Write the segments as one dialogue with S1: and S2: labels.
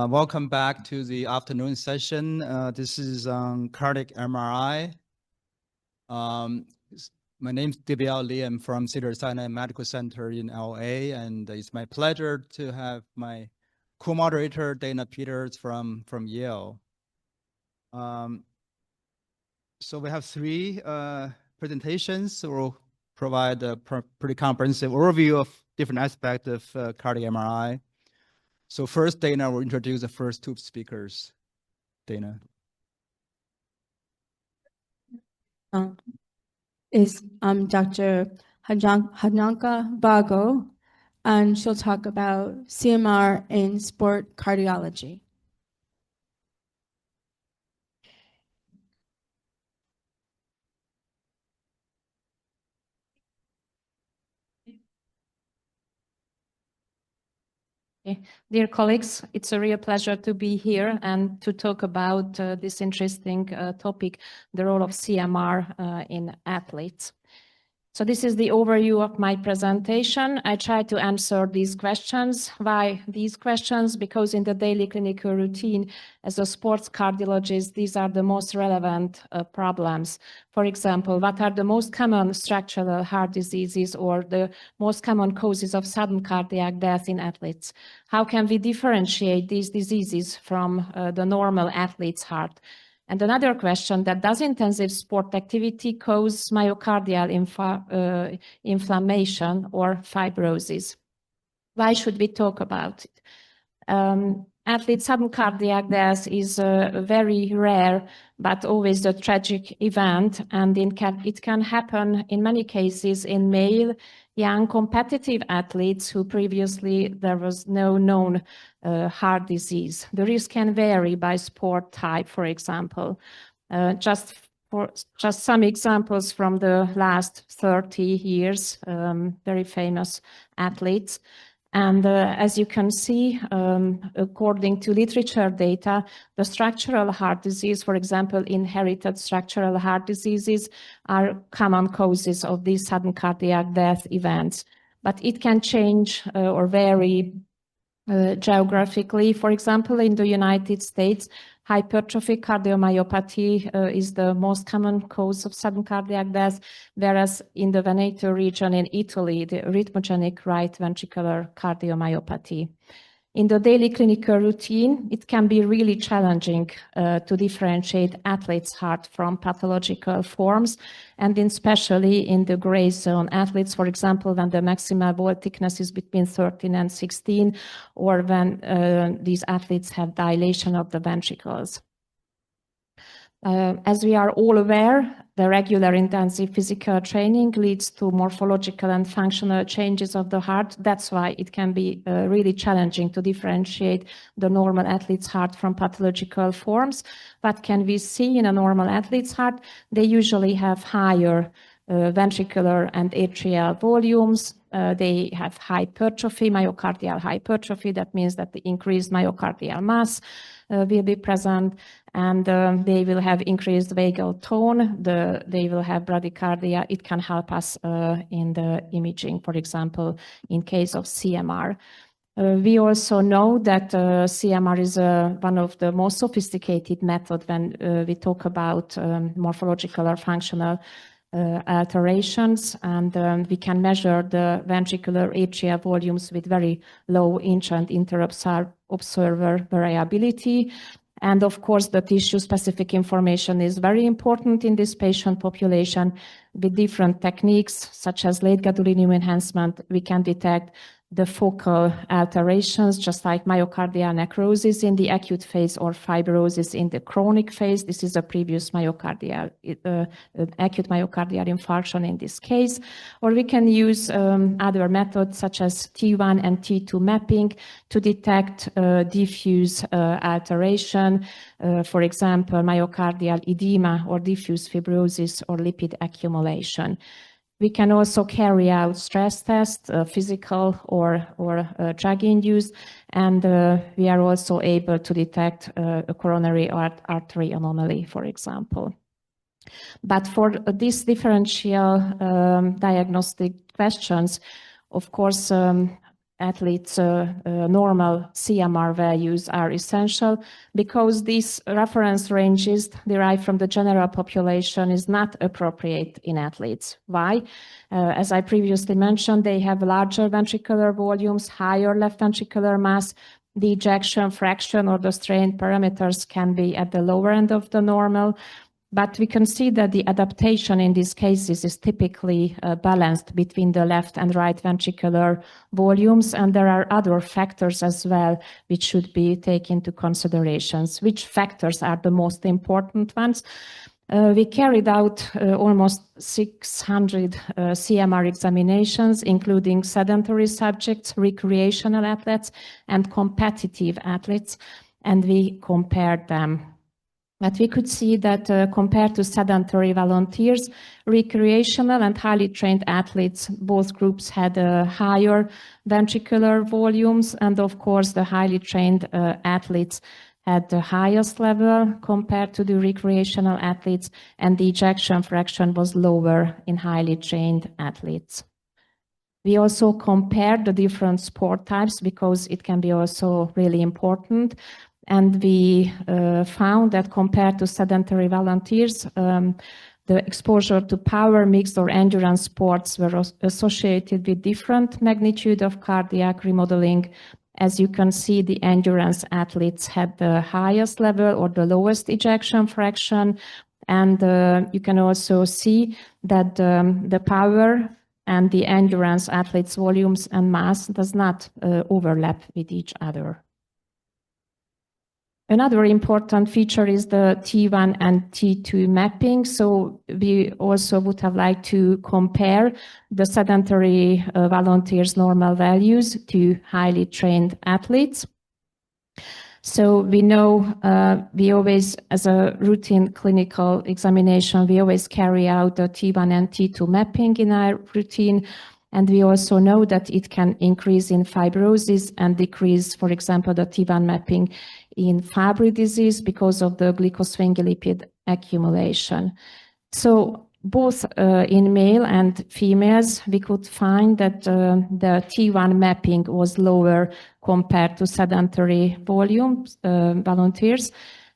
S1: Welcome back to the afternoon session. This is cardiac MRI. My name is Dibyal Lee. I'm from Cedars-Sinai Medical Center in LA, and it's my pleasure to have my co-moderator Dana Peters from Yale. So we have three presentations. We'll provide a pretty comprehensive overview of different aspects of cardiac MRI. So first, Dana will introduce the first two speakers. Dana.
S2: Is Dr. Hananka Bago, and she'll talk about CMR in sport cardiology.
S3: Dear colleagues, it's a real pleasure to be here and to talk about this interesting topic, the role of CMR in athletes. So this is the overview of my presentation. I try to answer these questions. Why these questions? Because in the daily clinical routine, as a sports cardiologist, these are the most relevant problems. For example, what are the most common structural heart diseases or the most common causes of sudden cardiac death in athletes? How can we differentiate these diseases from the normal athlete's heart? And another question, that does intensive sport activity cause myocardial inflammation or fibrosis? Why should we talk about it? Athlete sudden cardiac death is very rare, but always a tragic event, and it can happen in many cases in male, young competitive athletes who previously there was no known heart disease. The risk can vary by sport type, for example. Just some examples from the last 30 years, very famous athletes. And as you can see, according to literature data, the structural heart disease, for example, inherited structural heart diseases are common causes of these sudden cardiac death events. But it can change or vary geographically. For example, in the United States, hypertrophic cardiomyopathy is the most common cause of sudden cardiac death, whereas in the Veneto region in Italy, the arrhythmogenic right ventricular cardiomyopathy. In the daily clinical routine, it can be really challenging to differentiate athletes' heart from pathological forms, and especially in the gray zone athletes, for example, when the maximal wall thickness is between 13 and 16, or when these athletes have dilation of the ventricles. As we are all aware, the regular intensive physical training leads to morphological and functional changes of the heart. That's why it can be really challenging to differentiate the normal athlete's heart from pathological forms. What can we see in a normal athlete's heart? They usually have higher ventricular and atrial volumes. They have hypertrophy, myocardial hypertrophy. That means that the increased myocardial mass will be present, and they will have increased vagal tone. They will have bradycardia. It can help us in the imaging, for example, in case of CMR. We also know that CMR is one of the most sophisticated methods when we talk about morphological or functional alterations, and we can measure the ventricular atrial volumes with very low inch and inter-observer variability. And of course, the tissue-specific information is very important in this patient population. With different techniques, such as late gadolinium enhancement, we can detect the focal alterations, just like myocardial necrosis in the acute phase or fibrosis in the chronic phase. This is a previous myocardial, acute myocardial infarction in this case. Or we can use other methods such as T1 and T2 mapping to detect diffuse alteration, for example, myocardial edema or diffuse fibrosis or lipid accumulation. We can also carry out stress tests, physical or drug-induced, and we are also able to detect a coronary artery anomaly, for example. But for these differential diagnostic questions, of course, athletes' normal CMR values are essential, because these reference ranges derived from the general population is not appropriate in athletes. Why? As I previously mentioned, they have larger ventricular volumes, higher left ventricular mass. The ejection fraction or the strain parameters can be at the lower end of the normal. But we can see that the adaptation in these cases is typically balanced between the left and right ventricular volumes, and there are other factors as well which should be taken into considerations. Which factors are the most important ones? We carried out almost 600 CMR examinations, including sedentary subjects, recreational athletes, and competitive athletes, and we compared them. But we could see that compared to sedentary volunteers, recreational and highly trained athletes, both groups had higher ventricular volumes, and of course the highly trained athletes had the highest level compared to the recreational athletes, and the ejection fraction was lower in highly trained athletes. We also compared the different sport types because it can be also really important. And we found that compared to sedentary volunteers, the exposure to power, mixed or endurance sports were associated with different magnitude of cardiac remodeling. As you can see, the endurance athletes had the highest level or the lowest ejection fraction. And you can also see that the power and the endurance athletes' volumes and mass does not overlap with each other. Another important feature is the T1 and T2 mapping. So we also would have liked to compare the sedentary volunteers' normal values to highly trained athletes. So we know we always, as a routine clinical examination, we always carry out the T1 and T2 mapping in our routine. And we also know that it can increase in fibrosis and decrease, for example, the T1 mapping in Fabry disease because of the glycosphingolipid accumulation. So both in male and females, we could find that the T1 mapping was lower compared to sedentary volunteers.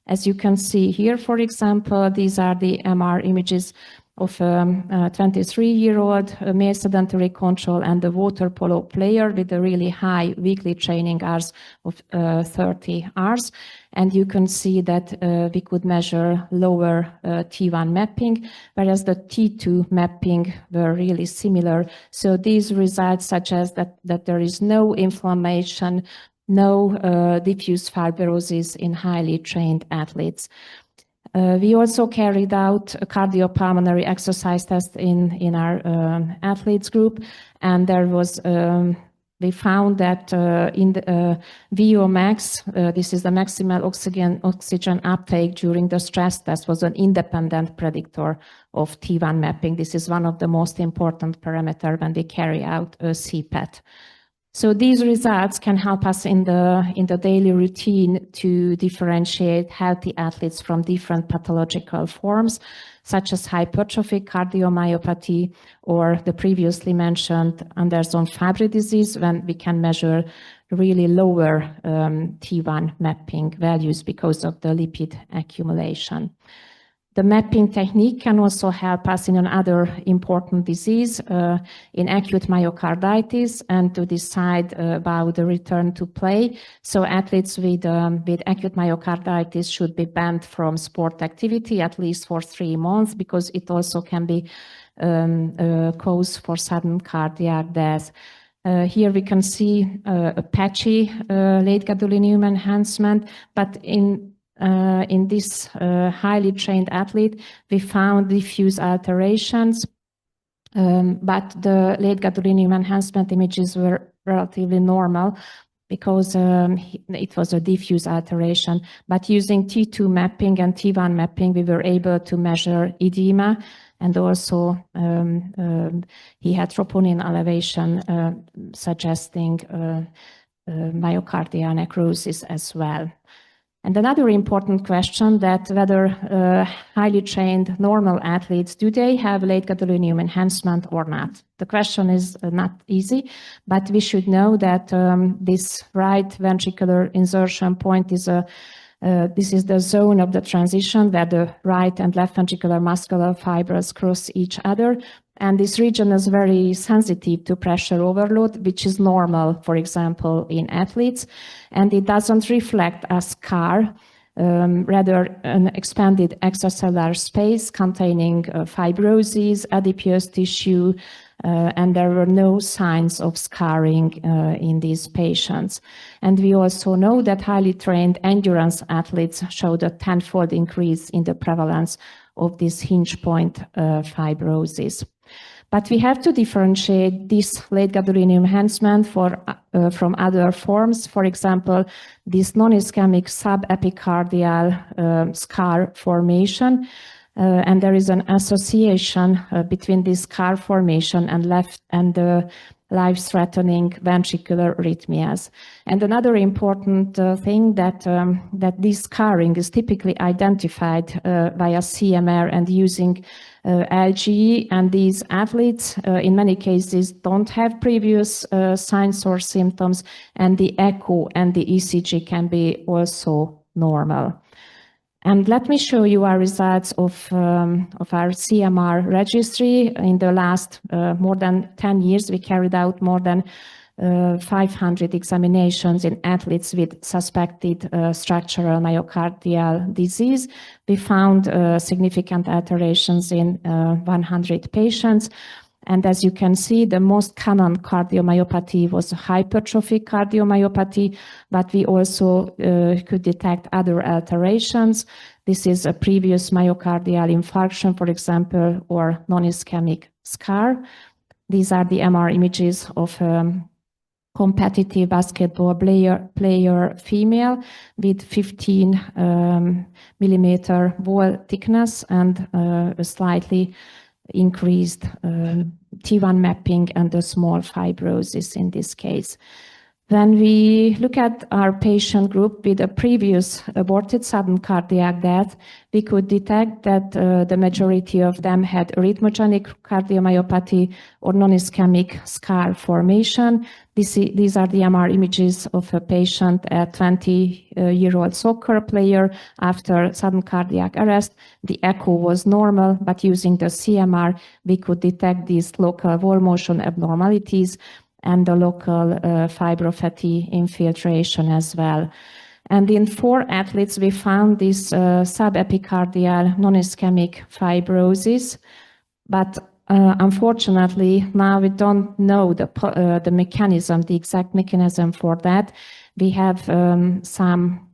S3: As you can see here, for example, these are the MR images of a 23-year-old male sedentary control and a water polo player with a really high weekly training hours of 30 hours. And you can see that we could measure lower T1 mapping, whereas the T2 mapping were really similar. So these results suggest that there is no inflammation, no diffuse fibrosis in highly trained athletes. We also carried out a cardiopulmonary exercise test in our athletes group, and there was we found that in the VO max, this is the maximal oxygen uptake during the stress test, was an independent predictor of T1 mapping. This is one of the most important parameters when we carry out a CPET. So these results can help us in the daily routine to differentiate healthy athletes from different pathological forms, such as hypertrophic cardiomyopathy or the previously mentioned Anderson Fabry disease, when we can measure really lower T1 mapping values because of the lipid accumulation. The mapping technique can also help us in another important disease, in acute myocarditis, and to decide about the return to play. So athletes with acute myocarditis should be banned from sport activity at least for 3 months, because it also can be a cause for sudden cardiac death. Here we can see a patchy late gadolinium enhancement, but in this highly trained athlete, we found diffuse alterations, but the late gadolinium enhancement images were relatively normal because it was a diffuse alteration. But using T2 mapping and T1 mapping, we were able to measure edema, and also he had troponin elevation suggesting myocardial necrosis as well. And another important question that whether highly trained normal athletes, do they have late gadolinium enhancement or not? The question is not easy, but we should know that this right ventricular insertion point is this is the zone of the transition where the right and left ventricular muscular fibers cross each other. And this region is very sensitive to pressure overload, which is normal, for example, in athletes. And it doesn't reflect a scar, rather an expanded extracellular space containing fibrosis, adipose tissue, and there were no signs of scarring in these patients. And we also know that highly trained endurance athletes showed a 10-fold increase in the prevalence of this hinge point fibrosis. But we have to differentiate this late gadolinium enhancement from other forms. For example, this non-ischemic subepicardial scar formation. And there is an association between this scar formation and life-threatening ventricular arrhythmias. And another important thing that this scarring is typically identified via CMR and using LGE, and these athletes in many cases don't have previous signs or symptoms, and the echo and the ECG can be also normal. And let me show you our results of our CMR registry. In the last more than 10 years, we carried out more than 500 examinations in athletes with suspected structural myocardial disease. We found significant alterations in 100 patients. And as you can see, the most common cardiomyopathy was hypertrophic cardiomyopathy, but we also could detect other alterations. This is a previous myocardial infarction, for example, or non-ischemic scar. These are the MR images of competitive basketball player female with 15 millimeter wall thickness and a slightly increased T1 mapping and a small fibrosis in this case. When we look at our patient group with a previous aborted sudden cardiac death, we could detect that the majority of them had arrhythmogenic cardiomyopathy or non-ischemic scar formation. These are the MR images of a patient, a 20-year-old soccer player after sudden cardiac arrest. The echo was normal, but using the CMR, we could detect these local wall motion abnormalities and the local fibrofatty infiltration as well. And in 4 athletes, we found this subepicardial non-ischemic fibrosis, but unfortunately, now we don't know the mechanism, the exact mechanism for that. We have some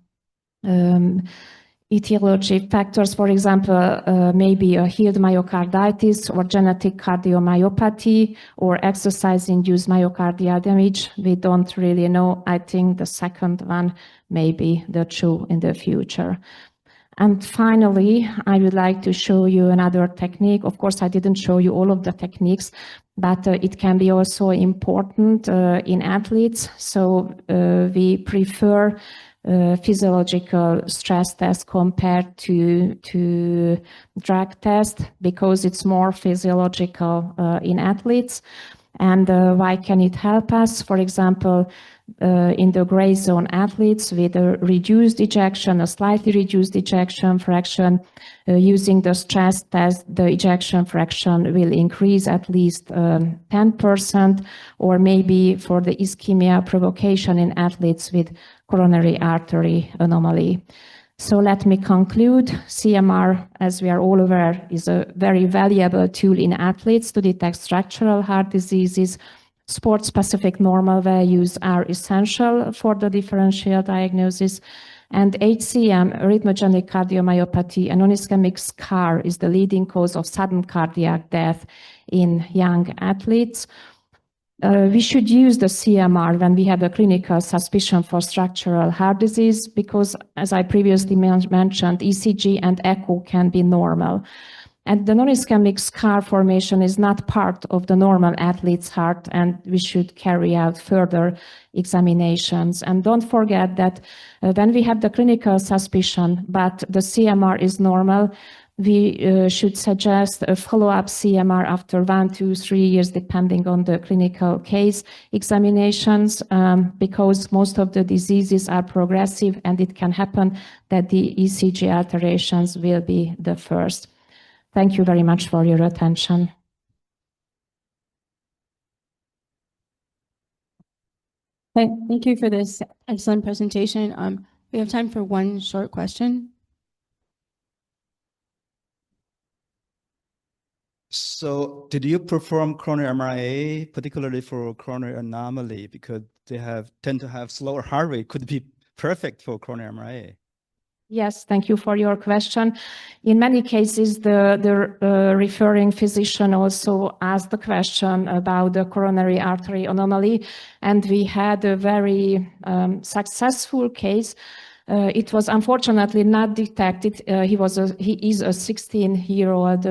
S3: etiology factors, for example, maybe a healed myocarditis or genetic cardiomyopathy or exercise-induced myocardial damage. We don't really know. I think the second one may be the true in the future. And finally, I would like to show you another technique. Of course, I didn't show you all of the techniques, but it can be also important in athletes. So we prefer physiological stress test compared to drug test because it's more physiological in athletes. And why can it help us? For example, in the gray zone athletes with a reduced ejection, a slightly reduced ejection fraction, using the stress test, the ejection fraction will increase at least 10%, or maybe for the ischemia provocation in athletes with coronary artery anomaly. So let me conclude. CMR, as we are all aware, is a very valuable tool in athletes to detect structural heart diseases. Sport-specific normal values are essential for the differential diagnosis. And HCM, arrhythmogenic cardiomyopathy, and non-ischemic scar is the leading cause of sudden cardiac death in young athletes. We should use the CMR when we have a clinical suspicion for structural heart disease because, as I previously mentioned, ECG and echo can be normal. And the non-ischemic scar formation is not part of the normal athlete's heart, and we should carry out further examinations. And don't forget that when we have the clinical suspicion, but the CMR is normal, we should suggest a follow-up CMR after 1, 2, 3 years, depending on the clinical case examinations, because most of the diseases are progressive, and it can happen that the ECG alterations will be the first. Thank you very much for your attention.
S2: Thank you for this excellent presentation. We have time for one short question.
S1: So did you perform coronary MRI, particularly for coronary anomaly, because they tend to have slower heart rate? Could be perfect for coronary MRI.
S3: Yes, thank you for your question. In many cases, the referring physician also asked the question about the coronary artery anomaly, and we had a very successful case. It was unfortunately not detected. He is a 16-year-old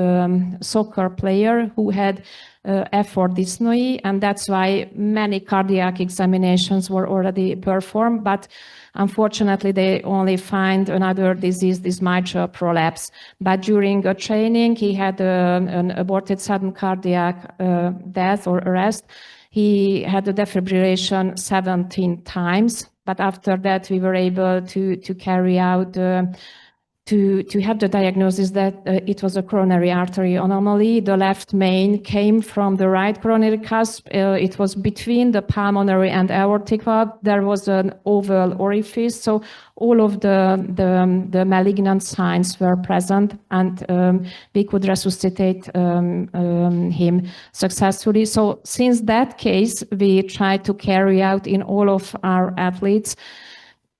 S3: soccer player who had F4 dyspnea, and that's why many cardiac examinations were already performed, but unfortunately they only find another disease, this mitral prolapse. But during a training, he had an aborted sudden cardiac death or arrest. He had a defibrillation 17 times, but after that we were able to carry out to have the diagnosis that it was a coronary artery anomaly. The left main came from the right coronary cusp. It was between the pulmonary and aortic valve. There was an oval orifice, so all of the malignant signs were present, and we could resuscitate him successfully. So since that case, we tried to carry out in all of our athletes,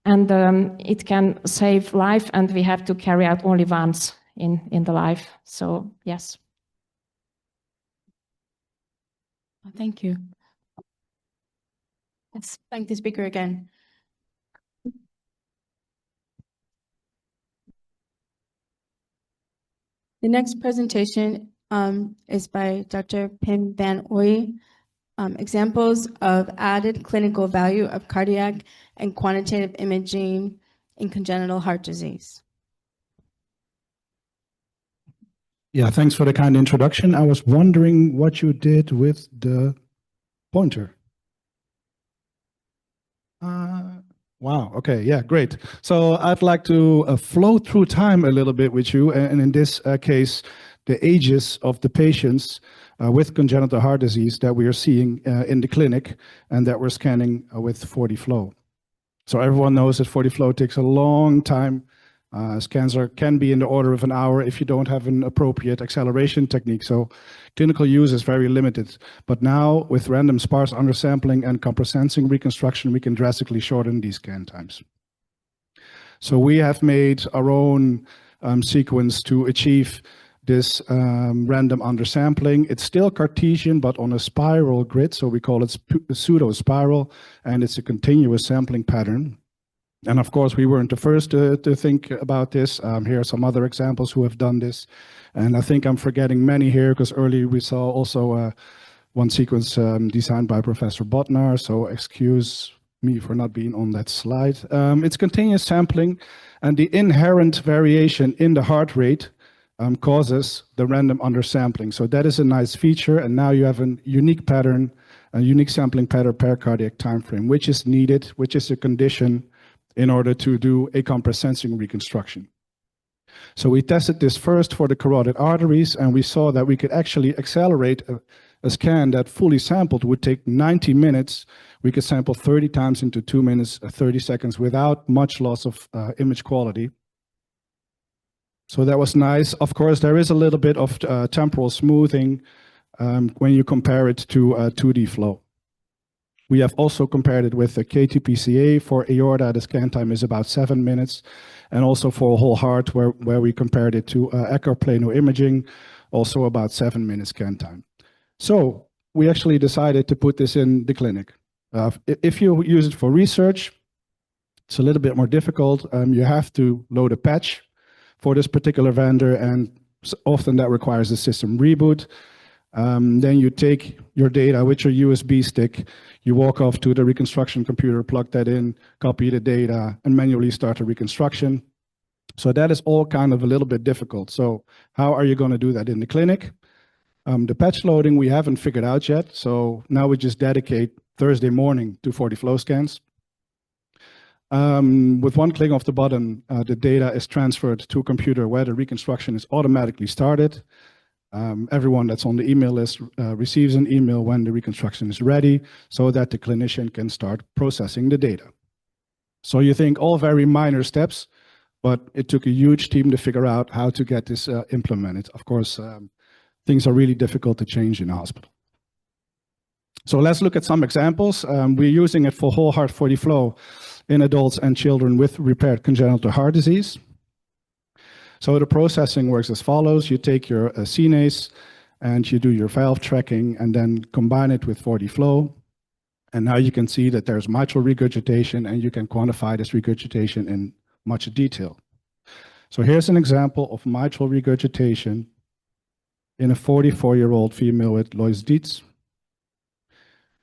S3: and it can save life, and we have to carry out only once in the life. So, yes.
S2: Thank you. Let's thank the speaker again. The next presentation is by Dr. Pim van Ooy. Examples of added clinical value of cardiac and quantitative imaging in congenital heart disease.
S4: Yeah, thanks for the kind introduction. I was wondering what you did with the pointer. Wow, okay, yeah, great. So I'd like to flow through time a little bit with you, and in this case, the ages of the patients with congenital heart disease that we are seeing in the clinic and that we're scanning with 4D-Flow. So everyone knows that 4D-Flow takes a long time. Scans can be in the order of an hour if you don't have an appropriate acceleration technique. So clinical use is very limited. But now with random sparse undersampling and compressing reconstruction, we can drastically shorten these scan times. So we have made our own sequence to achieve this random undersampling. It's still Cartesian, but on a spiral grid. So we call it pseudo-spiral, and it's a continuous sampling pattern. And of course, we weren't the first to think about this. Here are some other examples who have done this. And I think I'm forgetting many here, because earlier we saw also one sequence designed by Professor Botnar. So excuse me for not being on that slide. It's continuous sampling, and the inherent variation in the heart rate causes the random undersampling. So that is a nice feature, and now you have a unique pattern, a unique sampling pattern per cardiac time frame, which is needed, which is a condition in order to do a compressing reconstruction. So we tested this first for the carotid arteries, and we saw that we could actually accelerate a scan that fully sampled would take 90 minutes. We could sample 30 times into 2 minutes, 30 seconds without much loss of image quality. So that was nice. Of course, there is a little bit of temporal smoothing when you compare it to 2D-Flow. We have also compared it with the KTPCA. For aorta, the scan time is about 7 minutes. And also for whole heart, where we compared it to echoplano imaging, also about 7 minutes scan time. So we actually decided to put this in the clinic. If you use it for research, it's a little bit more difficult. You have to load a patch for this particular vendor and often that requires a system reboot. Then you take your data with your USB stick, you walk off to the reconstruction computer, plug that in, copy the data, and manually start a reconstruction. So that is all kind of a little bit difficult. So how are you going to do that in the clinic? The patch loading we haven't figured out yet. So now we just dedicate Thursday morning to 40 flow scans. With one click of the button, the data is transferred to a computer where the reconstruction is automatically started. Everyone that's on the email list receives an email when the reconstruction is ready so that the clinician can start processing the data. So you think all very minor steps, but it took a huge team to figure out how to get this implemented. Of course, things are really difficult to change in a hospital. So let's look at some examples. We're using it for whole heart 40 flow in adults and children with repaired congenital heart disease. So the processing works as follows. You take your CNAs and you do your valve tracking and then combine it with 40 flow. And now you can see that there's mitral regurgitation and you can quantify this regurgitation in much detail. So here's an example of mitral regurgitation in a 44-year-old female with Loeys Dietz.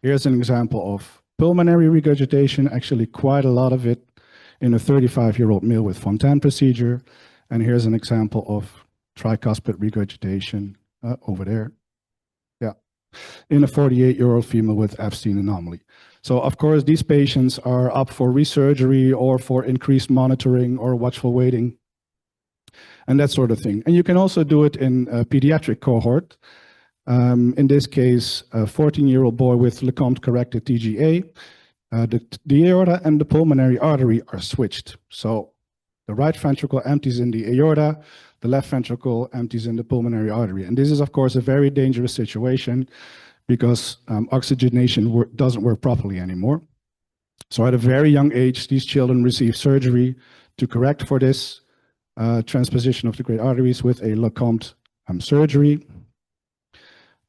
S4: Here's an example of pulmonary regurgitation, actually quite a lot of it in a 35-year-old male with Fontan procedure. And here's an example of tricuspid regurgitation over there. Yeah, in a 48-year-old female with Epstein anomaly. So of course, these patients are up for resurgery or for increased monitoring or watchful waiting and that sort of thing. And you can also do it in a pediatric cohort. In this case, a 14-year-old boy with Lecomte-corrected TGA. The aorta and the pulmonary artery are switched. So the right ventricle empties in the aorta, the left ventricle empties in the pulmonary artery. And this is, of course, a very dangerous situation because oxygenation doesn't work properly anymore. So at a very young age, these children receive surgery to correct for this transposition of the great arteries with a Lecomte surgery.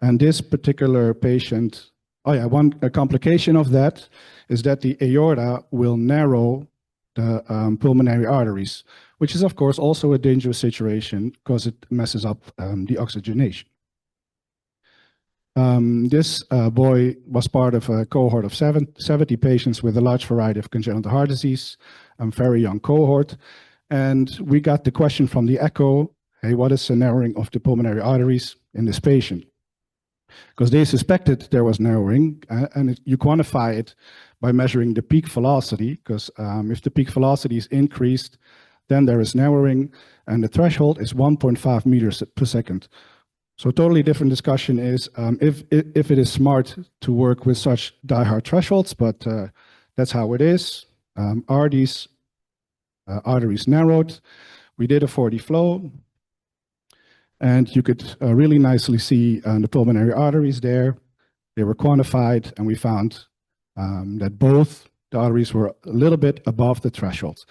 S4: And this particular patient, one complication of that is that the aorta will narrow the pulmonary arteries, which is of course also a dangerous situation because it messes up the oxygenation. This boy was part of a cohort of 70 patients with a large variety of congenital heart disease, a very young cohort. And we got the question from the echo, hey, what is the narrowing of the pulmonary arteries in this patient? Because they suspected there was narrowing, and you quantify it by measuring the peak velocity, because if the peak velocity is increased, then there is narrowing, and the threshold is 1.5 meters per second. So a totally different discussion is if it is smart to work with such die-hard thresholds, but that's how it is. Are these arteries narrowed? We did a 40 flow. And you could really nicely see the pulmonary arteries there. They were quantified, and we found that both the arteries were a little bit above the threshold.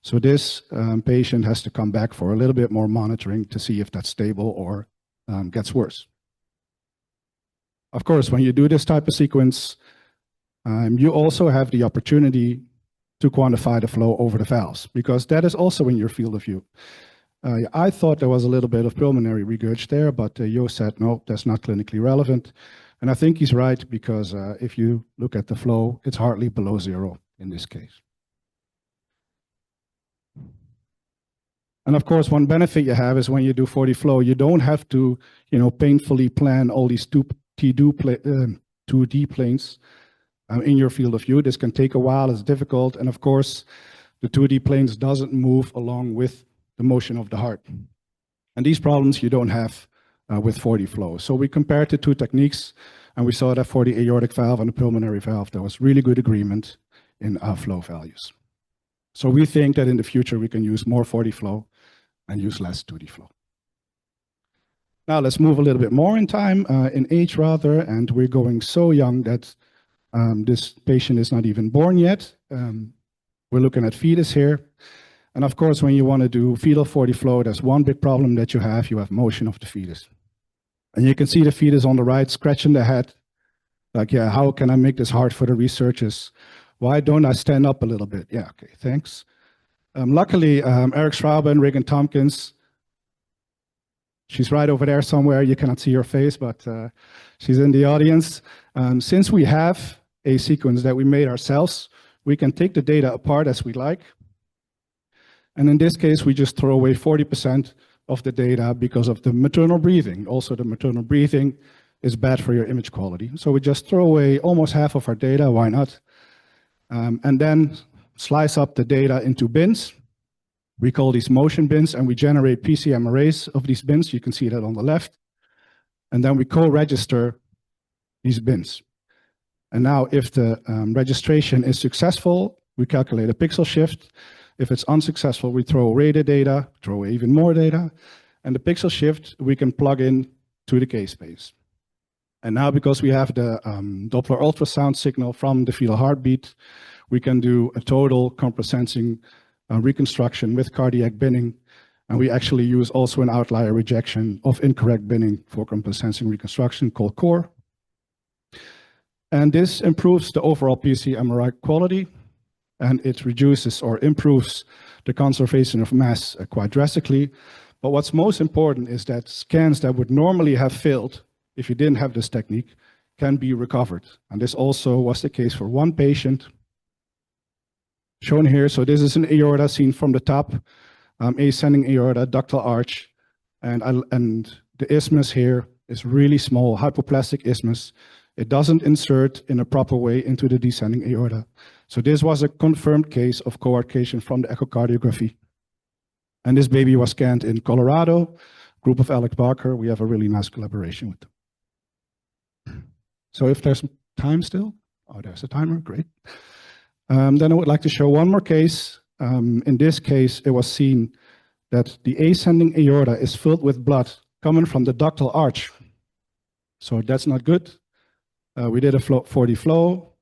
S4: So this patient has to come back for a little bit more monitoring to see if that's stable or gets worse. Of course, when you do this type of sequence, you also have the opportunity to quantify the flow over the valves, because that is also in your field of view. I thought there was a little bit of pulmonary regurg there, but Jo said, no, that's not clinically relevant. And I think he's right, because if you look at the flow, it's hardly below zero in this case. And of course, one benefit you have is when you do 40 flow, you don't have to, painfully plan all these 2D planes in your field of view. This can take a while, it's difficult. And of course, the 2D planes doesn't move along with the motion of the heart. And these problems you don't have with 40 flow. So we compared the two techniques, and we saw that for the aortic valve and the pulmonary valve, there was really good agreement in our flow values. So we think that in the future we can use more 40 flow and use less 2D flow. Now let's move a little bit more in time, in age rather, and we're going so young that this patient is not even born yet. We're looking at fetus here. And of course, when you want to do fetal 40 flow, there's one big problem that you have motion of the fetus. And you can see the fetus on the right scratching the head. Like, yeah, how can I make this hard for the researchers? Why don't I stand up a little bit? Yeah, okay, thanks. Luckily, Eric Schraube and Regan Tompkins She's right over there somewhere. You cannot see her face, but she's in the audience. Since we have a sequence that we made ourselves, we can take the data apart as we like. And in this case, we just throw away 40% of the data because of the maternal breathing. Also, the maternal breathing is bad for your image quality. So we just throw away almost half of our data. Why not? And then slice up the data into bins. We call these motion bins, and we generate PCM arrays of these bins. You can see that on the left. And then we co-register these bins. And now if the registration is successful, we calculate a pixel shift. If it's unsuccessful, we throw away the data, throw away even more data. And the pixel shift, we can plug in to the K-space. And now because we have the Doppler ultrasound signal from the fetal heartbeat, we can do a total comprehensive reconstruction with cardiac binning. And we actually use also an outlier rejection of incorrect binning for comprehensive reconstruction called CORE. And this improves the overall PC MRI quality, and it reduces or improves the conservation of mass quite drastically. But what's most important is that scans that would normally have failed if you didn't have this technique can be recovered. And this also was the case for one patient shown here. So this is an aorta seen from the top, ascending aorta, ductal arch, and the isthmus here is really small, hypoplastic isthmus. It doesn't insert in a proper way into the descending aorta. So this was a confirmed case of coarctation from the echocardiography. And this baby was scanned in Colorado, group of Alex Barker. We have a really nice collaboration with them. So if there's time still, oh, there's a timer, great. Then I would like to show one more case. In this case, it was seen that the ascending aorta is filled with blood coming from the ductal arch. So that's not good. We did a 4D flow.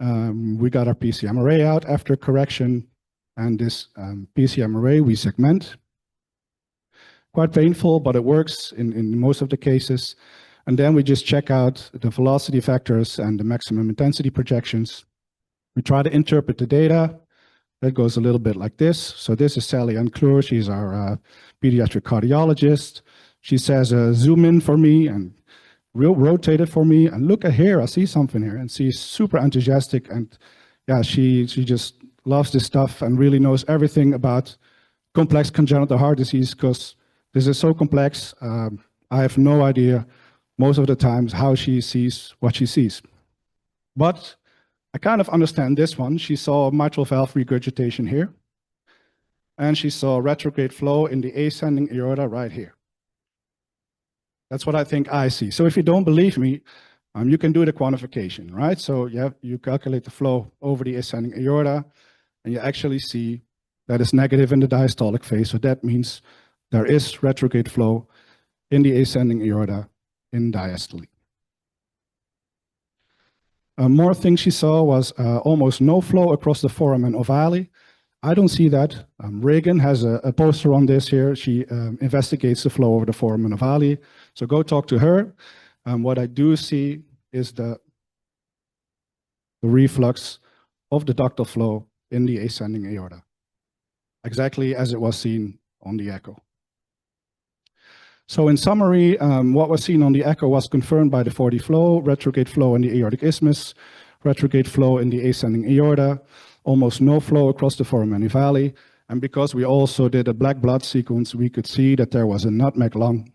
S4: We got our PCM array out after correction, and this PCM array we segment. Quite painful, but it works in most of the cases. And then we just check out the velocity vectors and the maximum intensity projections. We try to interpret the data. That goes a little bit like this. So this is Sally Unclure. She's our pediatric cardiologist. She says, zoom in for me and rotate it for me. And look at here, I see something here. And she's super enthusiastic. And yeah, she just loves this stuff and really knows everything about complex congenital heart disease, because this is so complex. I have no idea most of the times how she sees what she sees. But I kind of understand this one. She saw mitral valve regurgitation here, and she saw retrograde flow in the ascending aorta right here. That's what I think I see. So if you don't believe me, you can do the quantification, right? So you calculate the flow over the ascending aorta, and you actually see that it's negative in the diastolic phase. So that means there is retrograde flow in the ascending aorta in diastole. More things she saw was almost no flow across the foramen ovale. I don't see that. Reagan has a poster on this here. She investigates the flow over the foramen ovale. So go talk to her. What I do see is the reflux of the ductal flow in the ascending aorta, exactly as it was seen on the echo. So in summary, what was seen on the echo was confirmed by the 4D flow, retrograde flow in the aortic isthmus, retrograde flow in the ascending aorta, almost no flow across the foramen ovale. And because we also did a black blood sequence, we could see that there was a nutmeg lung.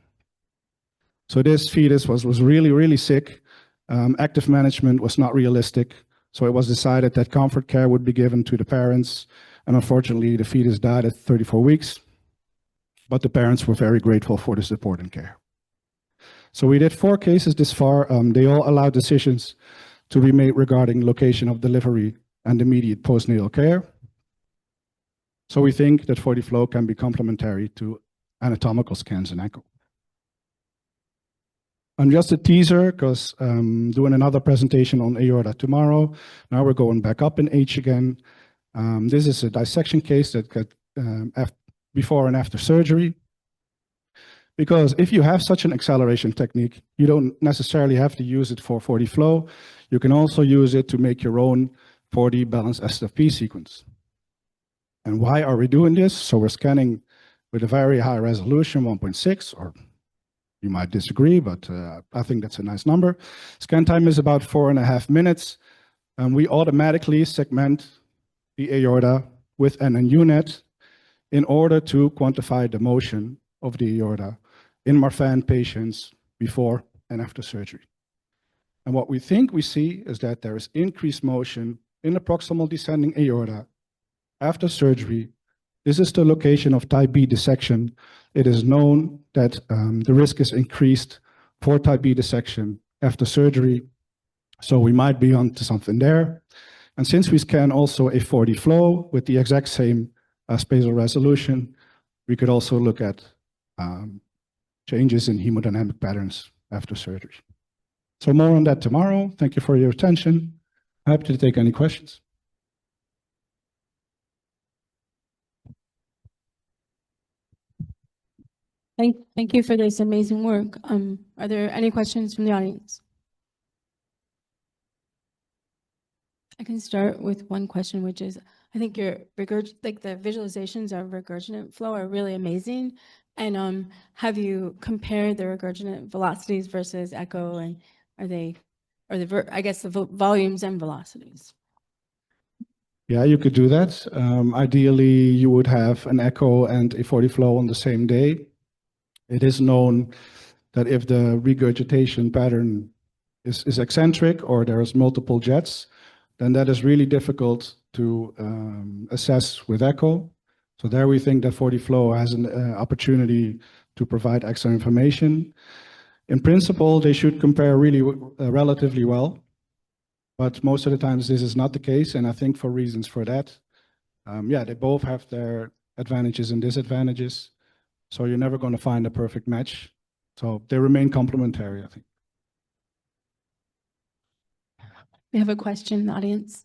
S4: So this fetus was really, really sick. Active management was not realistic. So it was decided that comfort care would be given to the parents. And unfortunately, the fetus died at 34 weeks. But the parents were very grateful for the support and care. So we did 4 cases this far. They all allowed decisions to be made regarding location of delivery and immediate postnatal care. So we think that 4D flow can be complementary to anatomical scans and echo. And just a teaser, because doing another presentation on aorta tomorrow. Now we're going back up in age again. This is a dissection case that got before and after surgery. Because if you have such an acceleration technique, you don't necessarily have to use it for 4D flow. You can also use it to make your own 4D balanced SFP sequence. And why are we doing this? So we're scanning with a very high resolution, 1.6, or you might disagree, but I think that's a nice number. Scan time is about 4.5 minutes, and we automatically segment the aorta with an UNet in order to quantify the motion of the aorta in Marfan patients before and after surgery. And what we think we see is that there is increased motion in the proximal descending aorta after surgery. This is the location of type B dissection. It is known that the risk is increased for type B dissection after surgery. So we might be onto something there. And since we scan also a 4D flow with the exact same spatial resolution, we could also look at changes in hemodynamic patterns after surgery. So more on that tomorrow. Thank you for your attention. Happy to take any questions.
S2: Thank you for this amazing work. Are there any questions from the audience? I can start with one question, which is, I think your the visualizations of regurgitant flow are really amazing. And have you compared the regurgitant velocities versus echo, and I guess the volumes and velocities?
S4: Yeah, you could do that. Ideally, you would have an echo and a 4D flow on the same day. It is known that if the regurgitation pattern is eccentric or there's multiple jets, then that is really difficult to assess with echo. So there we think that 4D flow has an opportunity to provide extra information. In principle, they should compare really relatively well, but most of the times this is not the case, and I think for reasons for that. Yeah, they both have their advantages and disadvantages, so you're never going to find a perfect match. So they remain complementary, I think.
S2: We have a question in the audience.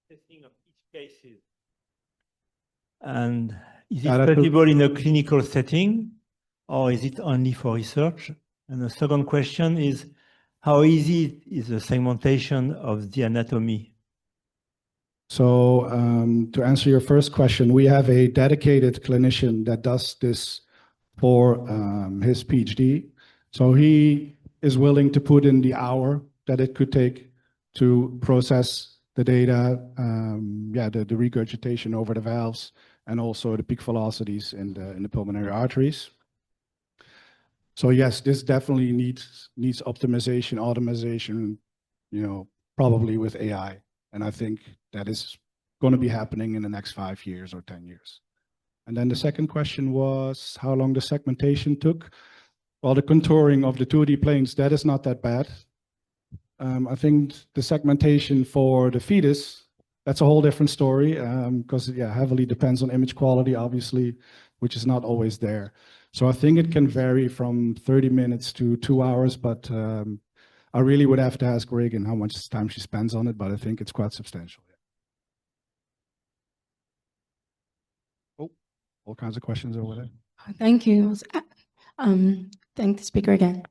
S5: Testing of each case, and is it
S4: Yeah, that's
S5: possible in a clinical setting, or is it only for research? And the second question is, how easy is the segmentation of the anatomy?
S4: So to answer your first question, we have a dedicated clinician that does this for his PhD. So he is willing to put in the hour that it could take to process the data, the regurgitation over the valves, and also the peak velocities in the pulmonary arteries. So yes, this definitely needs optimization, automation, probably with AI. And I think that is going to be happening in the next 5 years or 10 years. And then the second question was how long the segmentation took. Well, the contouring of the 2D planes, that is not that bad. I think the segmentation for the fetus, that's a whole different story because heavily depends on image quality, obviously, which is not always there. So I think it can vary from 30 minutes to 2 hours, but I really would have to ask Reagan how much time she spends on it, but I think it's quite substantial. Oh, all kinds of questions over there.
S2: Thank you. Thank the speaker again.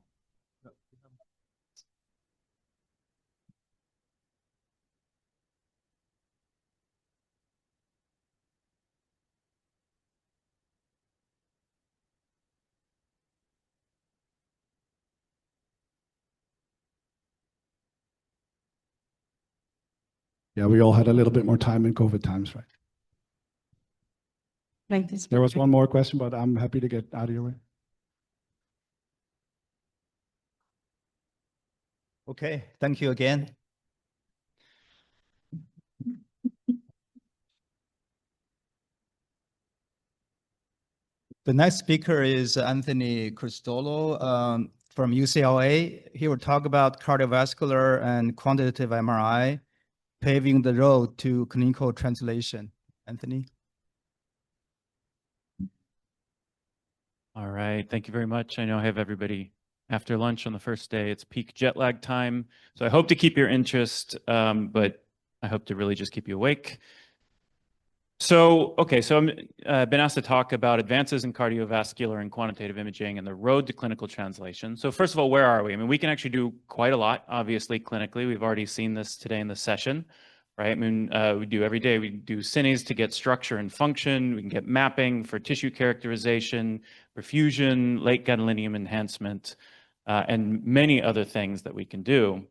S4: Yeah, we all had a little bit more time in COVID times, right?
S2: Thank the speaker.
S4: There was one more question, but I'm happy to get out of your way.
S1: Okay, thank you again. The next speaker is Anthony Cristolo from UCLA. He will talk about cardiovascular and quantitative MRI, paving the road to clinical translation. Anthony.
S6: All right, thank you very much. I know I have everybody after lunch on the first day. It's peak jet lag time. So I hope to keep your interest, but I hope to really just keep you awake. So, okay, so I've been asked to talk about advances in cardiovascular and quantitative imaging and the road to clinical translation. So first of all, where are we? I mean, we can actually do quite a lot, obviously, clinically. We've already seen this today in the session. right? I mean, we do every day. We do cines to get structure and function. We can get mapping for tissue characterization, perfusion, late gadolinium enhancement, and many other things that we can do.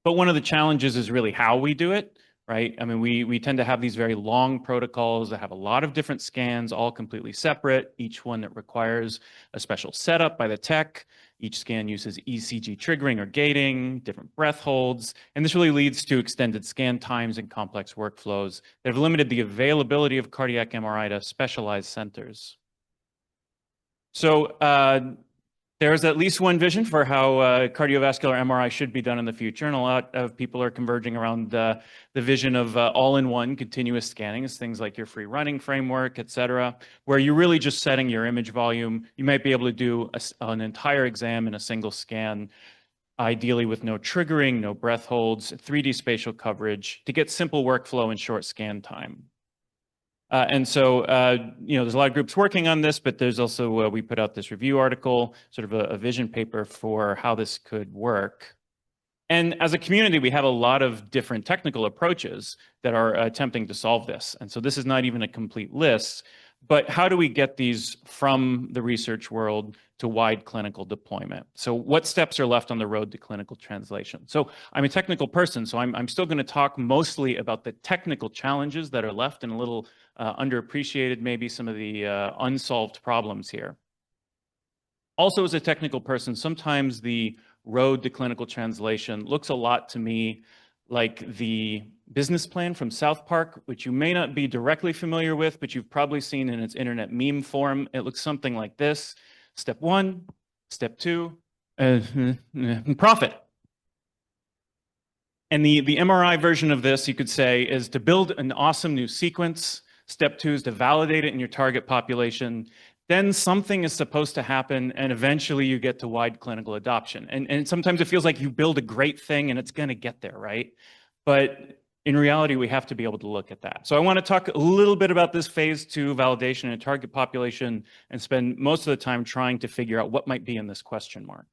S6: But one of the challenges is really how we do it, right? I mean, we tend to have these very long protocols that have a lot of different scans, all completely separate, each one that requires a special setup by the tech. Each scan uses ECG triggering or gating, different breath holds, and this really leads to extended scan times and complex workflows that have limited the availability of cardiac MRI to specialized centers. So there's at least one vision for how cardiovascular MRI should be done in the future, and a lot of people are converging around the vision of all-in-one continuous scanning, as things like your free running framework, et cetera, where you're really just setting your image volume. You might be able to do an entire exam in a single scan, ideally with no triggering, no breath holds, 3D spatial coverage, to get simple workflow and short scan time. And so, there's a lot of groups working on this, but there's also, we put out this review article, sort of a vision paper for how this could work. And as a community, we have a lot of different technical approaches that are attempting to solve this. And so this is not even a complete list, but how do we get these from the research world to wide clinical deployment? So what steps are left on the road to clinical translation? So I'm a technical person, so I'm still going to talk mostly about the technical challenges that are left and a little underappreciated, maybe some of the unsolved problems here. Also, as a technical person, sometimes the road to clinical translation looks a lot to me like the business plan from South Park, which you may not be directly familiar with, but you've probably seen in its internet meme form. It looks something like this. Step 1, step 2, profit. And the MRI version of this, you could say, is to build an awesome new sequence. Step 2 is to validate it in your target population. Then something is supposed to happen, and eventually you get to wide clinical adoption. And sometimes it feels like you build a great thing and it's going to get there, right? But in reality, we have to be able to look at that. So I want to talk a little bit about this phase 2 validation and target population and spend most of the time trying to figure out what might be in this question mark.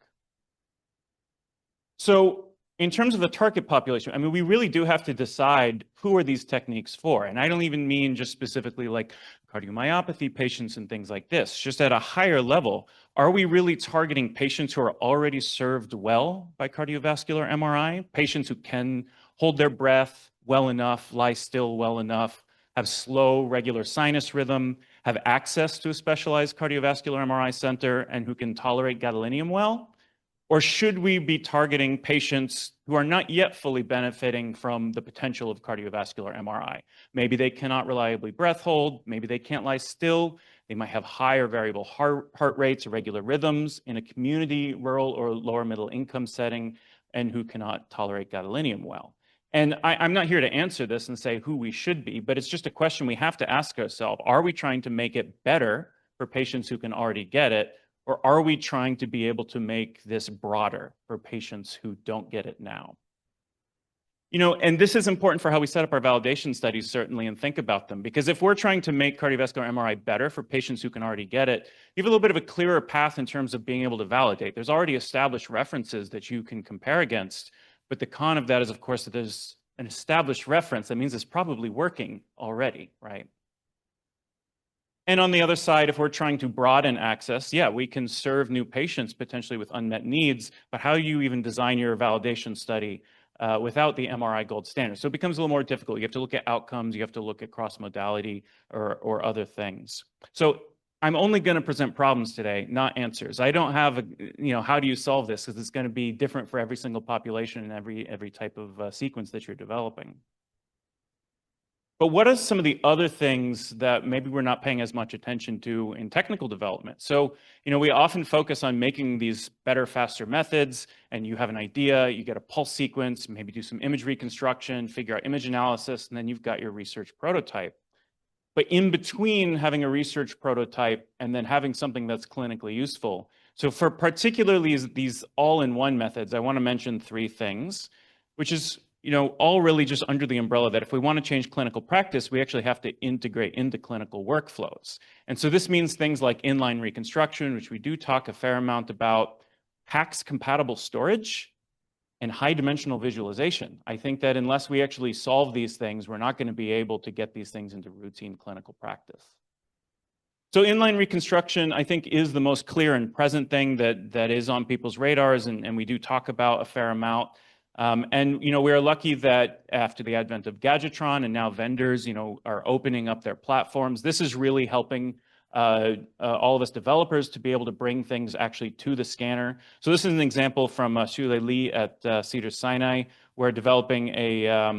S6: So in terms of the target population, I mean, we really do have to decide who are these techniques for. And I don't even mean just specifically like cardiomyopathy patients and things like this. Just at a higher level, are we really targeting patients who are already served well by cardiovascular MRI? Patients who can hold their breath well enough, lie still well enough, have slow, regular sinus rhythm, have access to a specialized cardiovascular MRI center, and who can tolerate gadolinium well? Or should we be targeting patients who are not yet fully benefiting from the potential of cardiovascular MRI? Maybe they cannot reliably breath hold, maybe they can't lie still, they might have higher variable heart rates, irregular rhythms in a community, rural, or lower middle income setting, and who cannot tolerate gadolinium well. And I'm not here to answer this and say who we should be, but it's just a question we have to ask ourselves. Are we trying to make it better for patients who can already get it? Or are we trying to be able to make this broader for patients who don't get it now? And this is important for how we set up our validation studies, certainly, and think about them. Because if we're trying to make cardiovascular MRI better for patients who can already get it, you have a little bit of a clearer path in terms of being able to validate. There's already established references that you can compare against. But the con of that is, of course, that there's an established reference. That means it's probably working already, right? And on the other side, if we're trying to broaden access, yeah, we can serve new patients potentially with unmet needs, but how do you even design your validation study without the MRI gold standard? So it becomes a little more difficult. You have to look at outcomes, you have to look at cross-modality or other things. So I'm only going to present problems today, not answers. I don't have how do you solve this? Because it's going to be different for every single population and every type of sequence that you're developing. But what are some of the other things that maybe we're not paying as much attention to in technical development? So, we often focus on making these better, faster methods, and you have an idea, you get a pulse sequence, maybe do some image reconstruction, figure out image analysis, and then you've got your research prototype. But in between having a research prototype and then having something that's clinically useful. So for particularly these all-in-one methods, I want to mention 3 things, which is all really just under the umbrella that if we want to change clinical practice, we actually have to integrate into clinical workflows. And so this means things like inline reconstruction, which we do talk a fair amount about, PACS-compatible storage, and high dimensional visualization. I think that unless we actually solve these things, we're not going to be able to get these things into routine clinical practice. So inline reconstruction, I think, is the most clear and present thing that is on people's radars, and we do talk about a fair amount. And we are lucky that after the advent of Gadgetron and now vendors, are opening up their platforms. This is really helping all of us developers to be able to bring things actually to the scanner. So this is an example from Shule Lee at Cedars-Sinai. We're developing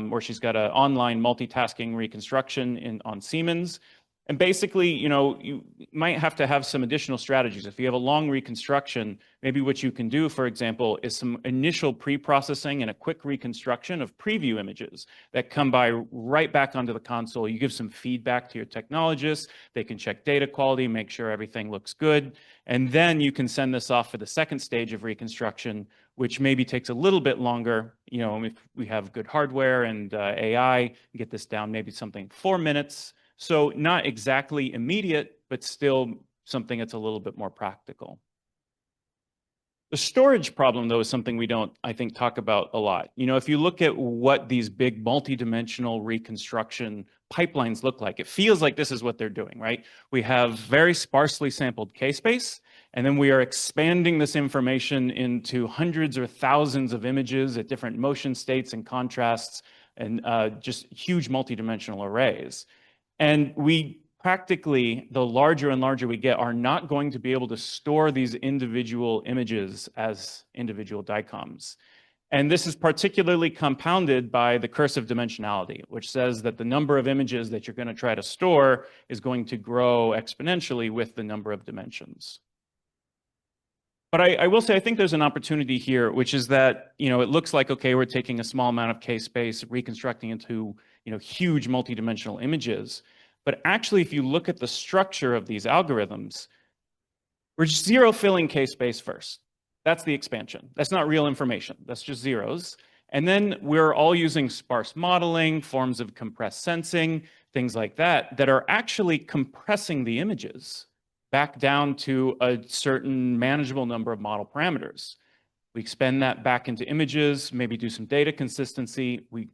S6: where she's got an online multitasking reconstruction on Siemens. And basically, you might have to have some additional strategies. If you have a long reconstruction, maybe what you can do, for example, is some initial pre-processing and a quick reconstruction of preview images that come by right back onto the console. You give some feedback to your technologists. They can check data quality, make sure everything looks good. And then you can send this off for the second stage of reconstruction, which maybe takes a little bit longer. If we have good hardware and AI, get this down maybe something 4 minutes. So not exactly immediate, but still something that's a little bit more practical. The storage problem, though, is something we don't, I think, talk about a lot. If you look at what these big multi-dimensional reconstruction pipelines look like, it feels like this is what they're doing, right? We have very sparsely sampled K-space, and then we are expanding this information into hundreds or thousands of images at different motion states and contrasts, and just huge multi-dimensional arrays. And we practically, the larger and larger we get, are not going to be able to store these individual images as individual DICOMs. And this is particularly compounded by the curse of dimensionality, which says that the number of images that you're going to try to store is going to grow exponentially with the number of dimensions. But I will say, I think there's an opportunity here, which is that, it looks like, okay, we're taking a small amount of K-space, reconstructing into huge multidimensional images. But actually, if you look at the structure of these algorithms, we're just zero filling K-space first. That's the expansion. That's not real information. That's just zeros. And then we're all using sparse modeling, forms of compressed sensing, things like that are actually compressing the images back down to a certain manageable number of model parameters. We expand that back into images, maybe do some data consistency. We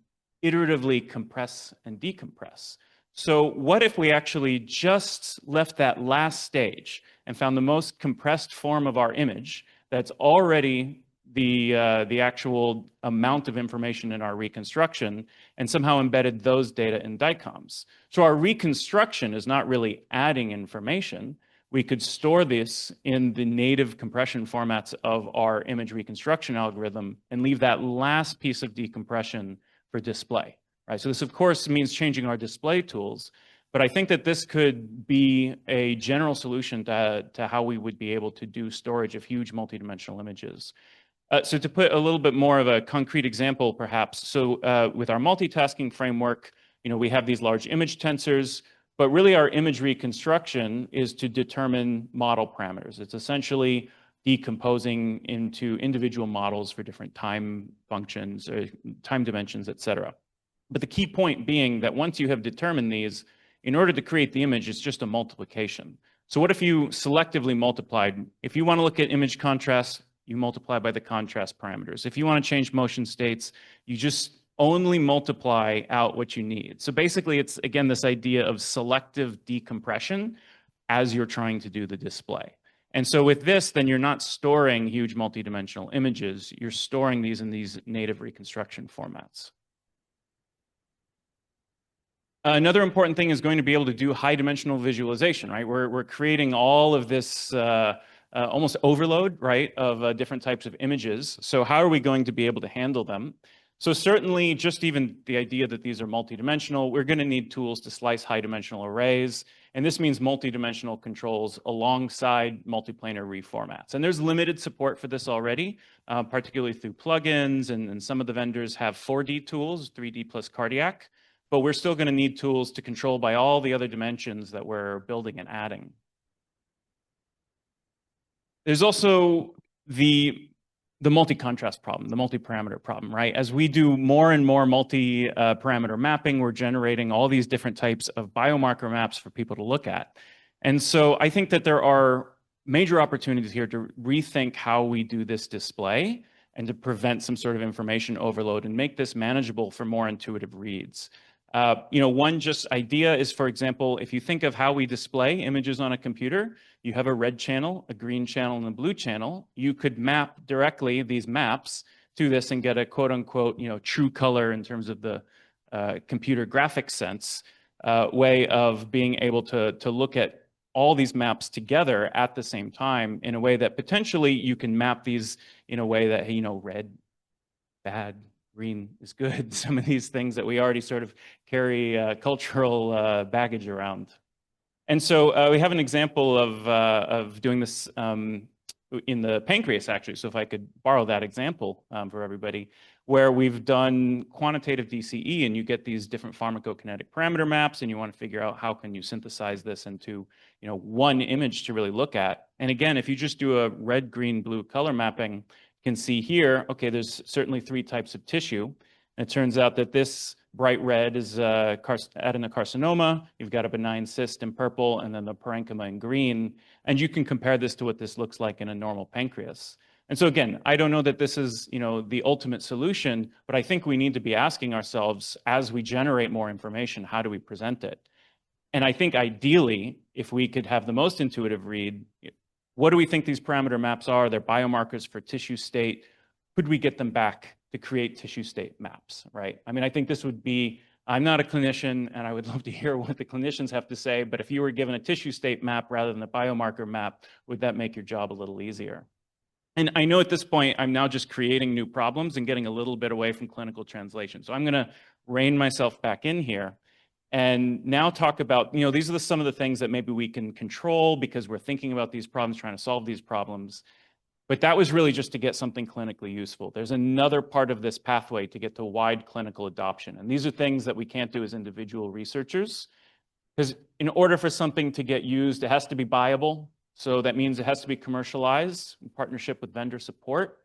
S6: iteratively compress and decompress. So what if we actually just left that last stage and found the most compressed form of our image that's already the actual amount of information in our reconstruction, and somehow embedded those data in DICOMs? So our reconstruction is not really adding information. We could store this in the native compression formats of our image reconstruction algorithm and leave that last piece of decompression for display. Right, so this, of course, means changing our display tools, but I think that this could be a general solution to how we would be able to do storage of huge multidimensional images. So to put a little bit more of a concrete example, perhaps, so with our multitasking framework, we have these large image tensors, but really our image reconstruction is to determine model parameters. It's essentially decomposing into individual models for different time functions, or time dimensions, et cetera. But the key point being that once you have determined these, in order to create the image, it's just a multiplication. So what if you selectively multiplied? If you want to look at image contrast, you multiply by the contrast parameters. If you want to change motion states, you just only multiply out what you need. So basically, it's, again, this idea of selective decompression as you're trying to do the display. And so with this, then you're not storing huge multidimensional images. You're storing these in these native reconstruction formats. Another important thing is going to be able to do high dimensional visualization, right? We're creating all of this almost overload, right, of different types of images. So how are we going to be able to handle them? So certainly just even the idea that these are multidimensional, we're going to need tools to slice high dimensional arrays. And this means multidimensional controls alongside multiplanar reformats. And there's limited support for this already, particularly through plugins. And some of the vendors have 4D tools, 3D plus cardiac. But we're still going to need tools to control by all the other dimensions that we're building and adding. There's also the multi-contrast problem, the multi-parameter problem, right? As we do more and more multi-parameter mapping, we're generating all these different types of biomarker maps for people to look at. And so I think that there are major opportunities here to rethink how we do this display and to prevent some sort of information overload and make this manageable for more intuitive reads. One just idea is, for example, if you think of how we display images on a computer, you have a red channel, a green channel, and a blue channel. You could map directly these maps to this and get a quote unquote, true color in terms of the computer graphics sense way of being able to look at all these maps together at the same time in a way that potentially you can map these in a way that, red, bad, green is good. Some of these things that we already sort of carry cultural baggage around. And so we have an example of doing this in the pancreas, actually. So if I could borrow that example for everybody, where we've done quantitative DCE and you get these different pharmacokinetic parameter maps and you want to figure out how can you synthesize this into one image to really look at. And again, if you just do a red, green, blue color mapping, you can see here, okay, there's certainly 3 types of tissue. And it turns out that this bright red is adenocarcinoma. You've got a benign cyst in purple, and then the parenchyma in green. And you can compare this to what this looks like in a normal pancreas. And so again, I don't know that this is, the ultimate solution, but I think we need to be asking ourselves, as we generate more information, how do we present it? And I think ideally, if we could have the most intuitive read, what do we think these parameter maps are? They're biomarkers for tissue state. Could we get them back to create tissue state maps, right? I mean, I think this would be, I'm not a clinician and I would love to hear what the clinicians have to say, but if you were given a tissue state map rather than a biomarker map, would that make your job a little easier? And I know at this point, I'm now just creating new problems and getting a little bit away from clinical translation. So I'm gonna rein myself back in here and now talk about, these are some of the things that maybe we can control because we're thinking about these problems, trying to solve these problems. But that was really just to get something clinically useful. There's another part of this pathway to get to wide clinical adoption. And these are things that we can't do as individual researchers. Because in order for something to get used, it has to be viable. So that means it has to be commercialized in partnership with vendor support.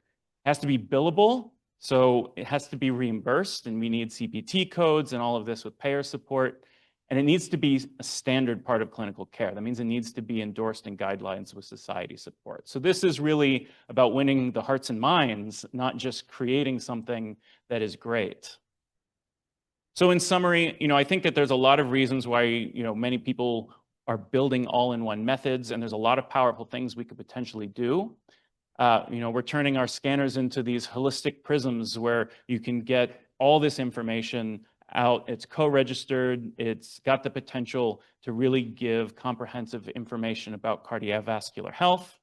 S6: It has to be billable. So it has to be reimbursed. And we need CPT codes and all of this with payer support. And it needs to be a standard part of clinical care. That means it needs to be endorsed in guidelines with society support. So this is really about winning the hearts and minds, not just creating something that is great. So in summary, I think that there's a lot of reasons why, many people are building all-in-one methods, and there's a lot of powerful things we could potentially do. We're turning our scanners into these holistic prisms where you can get all this information out. It's co-registered. It's got the potential to really give comprehensive information about cardiovascular health.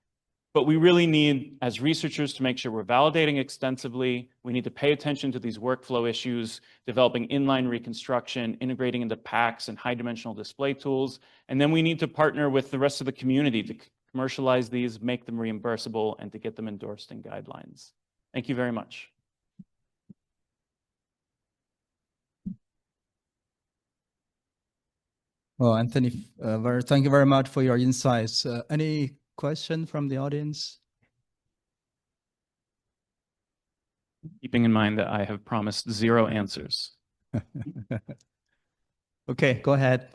S6: But we really need, as researchers, to make sure we're validating extensively. We need to pay attention to these workflow issues, developing inline reconstruction, integrating into PACS and high-dimensional display tools. And then we need to partner with the rest of the community to commercialize these, make them reimbursable, and to get them endorsed in guidelines. Thank you very much.
S1: Well, Anthony, thank you very much for your insights. Any question from the audience?
S6: Keeping in mind that I have promised 0 answers.
S1: Okay, go ahead.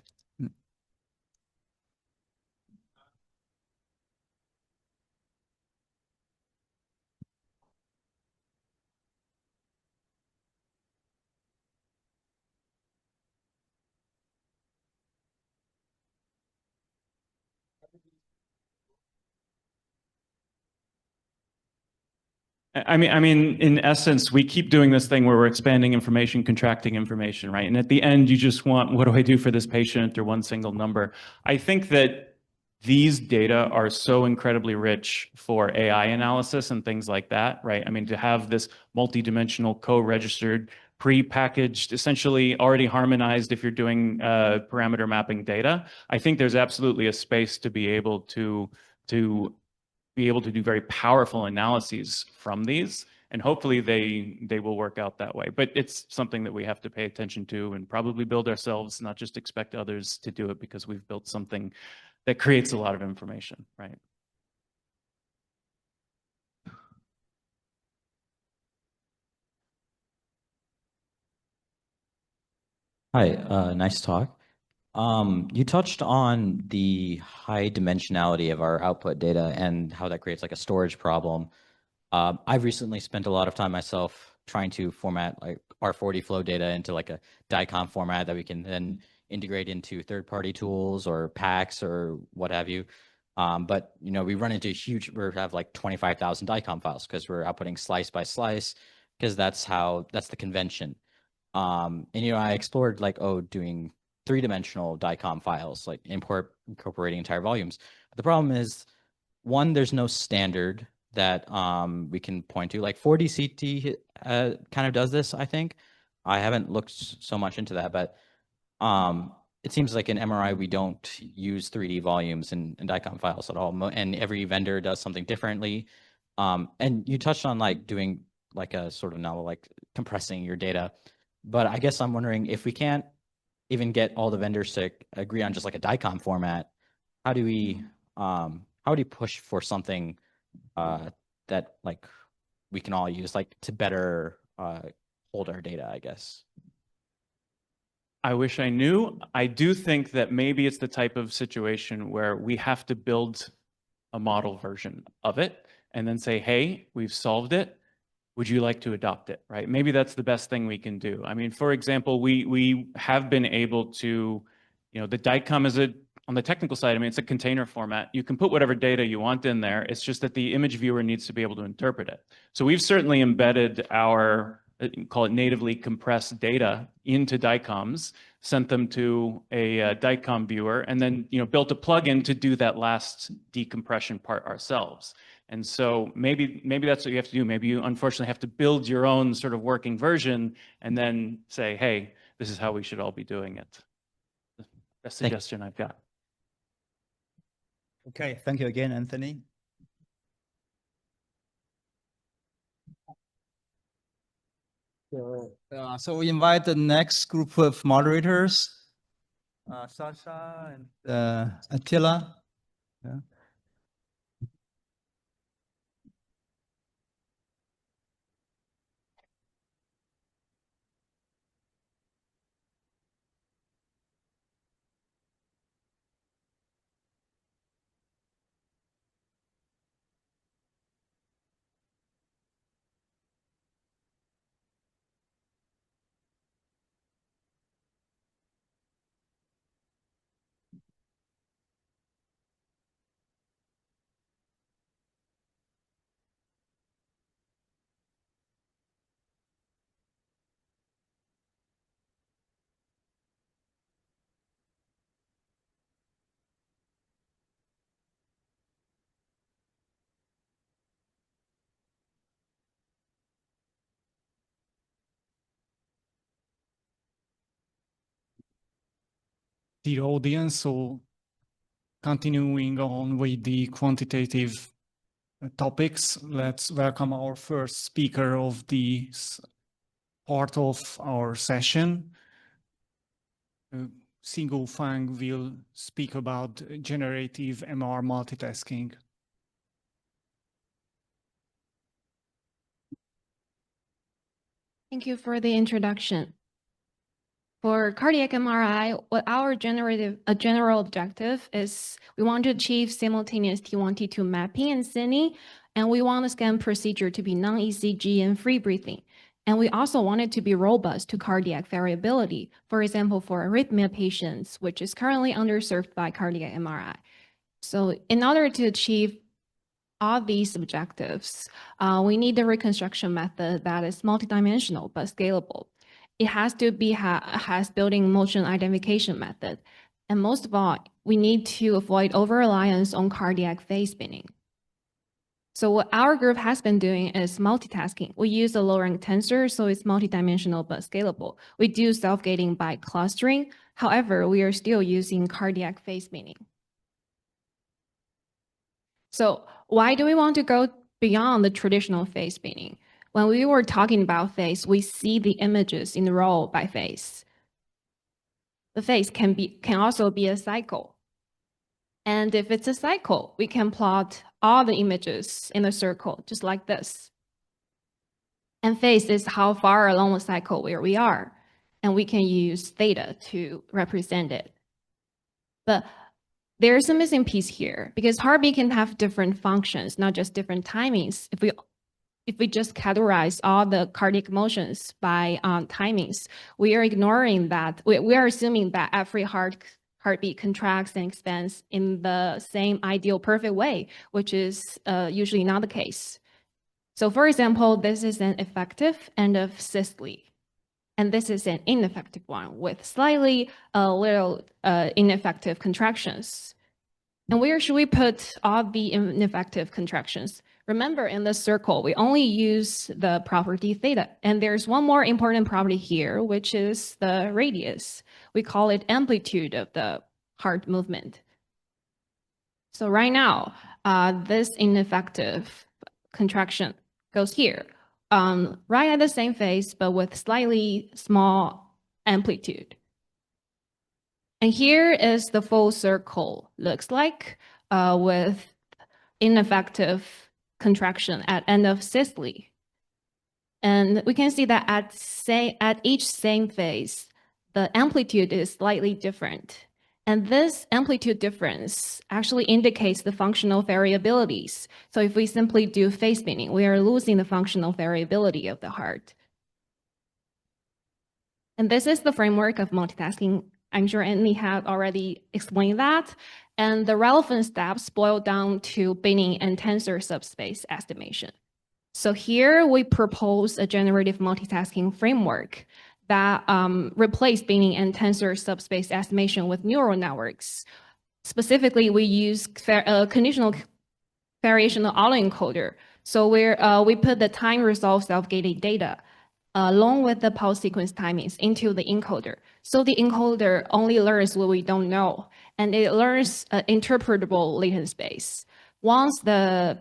S6: I mean, in essence, we keep doing this thing where we're expanding information, contracting information, right? And at the end, you just want, what do I do for this patient, or one single number? I think that these data are so incredibly rich for AI analysis and things like that, right? I mean, to have this multidimensional, co-registered, pre-packaged, essentially already harmonized if you're doing parameter mapping data, I think there's absolutely a space to be able to do very powerful analyses from these, and hopefully they will work out that way. But it's something that we have to pay attention to and probably build ourselves, not just expect others to do it because we've built something that creates a lot of information, right?
S7: Hi, nice talk. You touched on the high dimensionality of our output data and how that creates like a storage problem. I've recently spent a lot of time myself trying to format like R40 flow data into like a DICOM format that we can then integrate into third-party tools or packs or what have you. But you know, we run into we have like 25,000 DICOM files because we're outputting slice by slice because that's the convention. And you know, I explored like doing 3-dimensional DICOM files, like incorporating entire volumes. But the problem is, one, there's no standard that we can point to. Like 4D CT kind of does this, I think. I haven't looked so much into that, but it seems like in MRI we don't use 3D volumes in DICOM files at all, and every vendor does something differently. And you touched on like doing like a sort of novel, like compressing your data, but I guess I'm wondering if we can't even get all the vendors to agree on just like a DICOM format, how do we push for something that like we can all use, like to better hold our data, I guess?
S6: I wish I knew. I do think that maybe it's the type of situation where we have to build a model version of it and then say, hey, we've solved it. Would you like to adopt it, right? Maybe that's the best thing we can do. I mean, for example, we have been able to, you know, the DICOM is on the technical side, I mean, it's a container format. You can put whatever data you want in there. It's just that the image viewer needs to be able to interpret it. So we've certainly embedded our, call it natively compressed data into DICOMs, sent them to a DICOM viewer, and then, you know, built a plugin to do that last decompression part ourselves. And so maybe that's what you have to do. Maybe you unfortunately have to build your own sort of working version and then say, hey, this is how we should all be doing it. Best suggestion I've got.
S1: Okay, thank you again, Anthony. So we invite the next group of moderators, Sasha and Attila. Yeah.
S8: The audience, so continuing on with the quantitative topics, let's welcome our first speaker of the part of our session. Xinggu Fang will speak about generative MR multitasking.
S3: Thank you for the introduction. For cardiac MRI, what our general objective is, we want to achieve simultaneous T1, T2 mapping and cine, and we want the scan procedure to be non-ECG and free breathing. And we also want it to be robust to cardiac variability, for example, for arrhythmia patients, which is currently underserved by cardiac MRI. So in order to achieve all these objectives, we need a reconstruction method that is multidimensional but scalable. It has to be has built-in motion identification method. And most of all, we need to avoid over-reliance on cardiac phase spinning. So what our group has been doing is multitasking. We use a low-rank tensor, so it's multidimensional but scalable. We do self-gating by clustering. However, we are still using cardiac phase spinning. So why do we want to go beyond the traditional phase spinning? When we were talking about phase, we see the images in the row by phase. The phase can also be a cycle. And if it's a cycle, we can plot all the images in a circle, just like this. And phase is how far along the cycle where we are. And we can use theta to represent it. But there's a missing piece here because heartbeat can have different functions, not just different timings. If we if we just categorize all the cardiac motions by timings, we are ignoring that. We are assuming that every heartbeat contracts and expands in the same ideal perfect way, which is usually not the case. So for example, this is an effective end of systole, and this is an ineffective one with slightly little ineffective contractions. And where should we put all the ineffective contractions? Remember, in the circle, we only use the property theta. And there's one more important property here, which is the radius. We call it amplitude of the heart movement. So right now, this ineffective contraction goes here, right at the same phase, but with slightly small amplitude. And here is the full circle looks like with ineffective contraction at end of systole. And we can see that at each same phase, the amplitude is slightly different. And this amplitude difference actually indicates the functional variabilities. So if we simply do phase spinning, we are losing the functional variability of the heart. And this is the framework of multitasking. I'm sure Anthony had already explained that. And the relevant steps boil down to binning and tensor subspace estimation. So here we propose a generative multitasking framework that replace binning and tensor subspace estimation with neural networks. Specifically, we use conditional variational autoencoder. So we put the time resolved self-gated data along with the pulse sequence timings into the encoder. So the encoder only learns what we don't know, and it learns interpretable latent space. Once the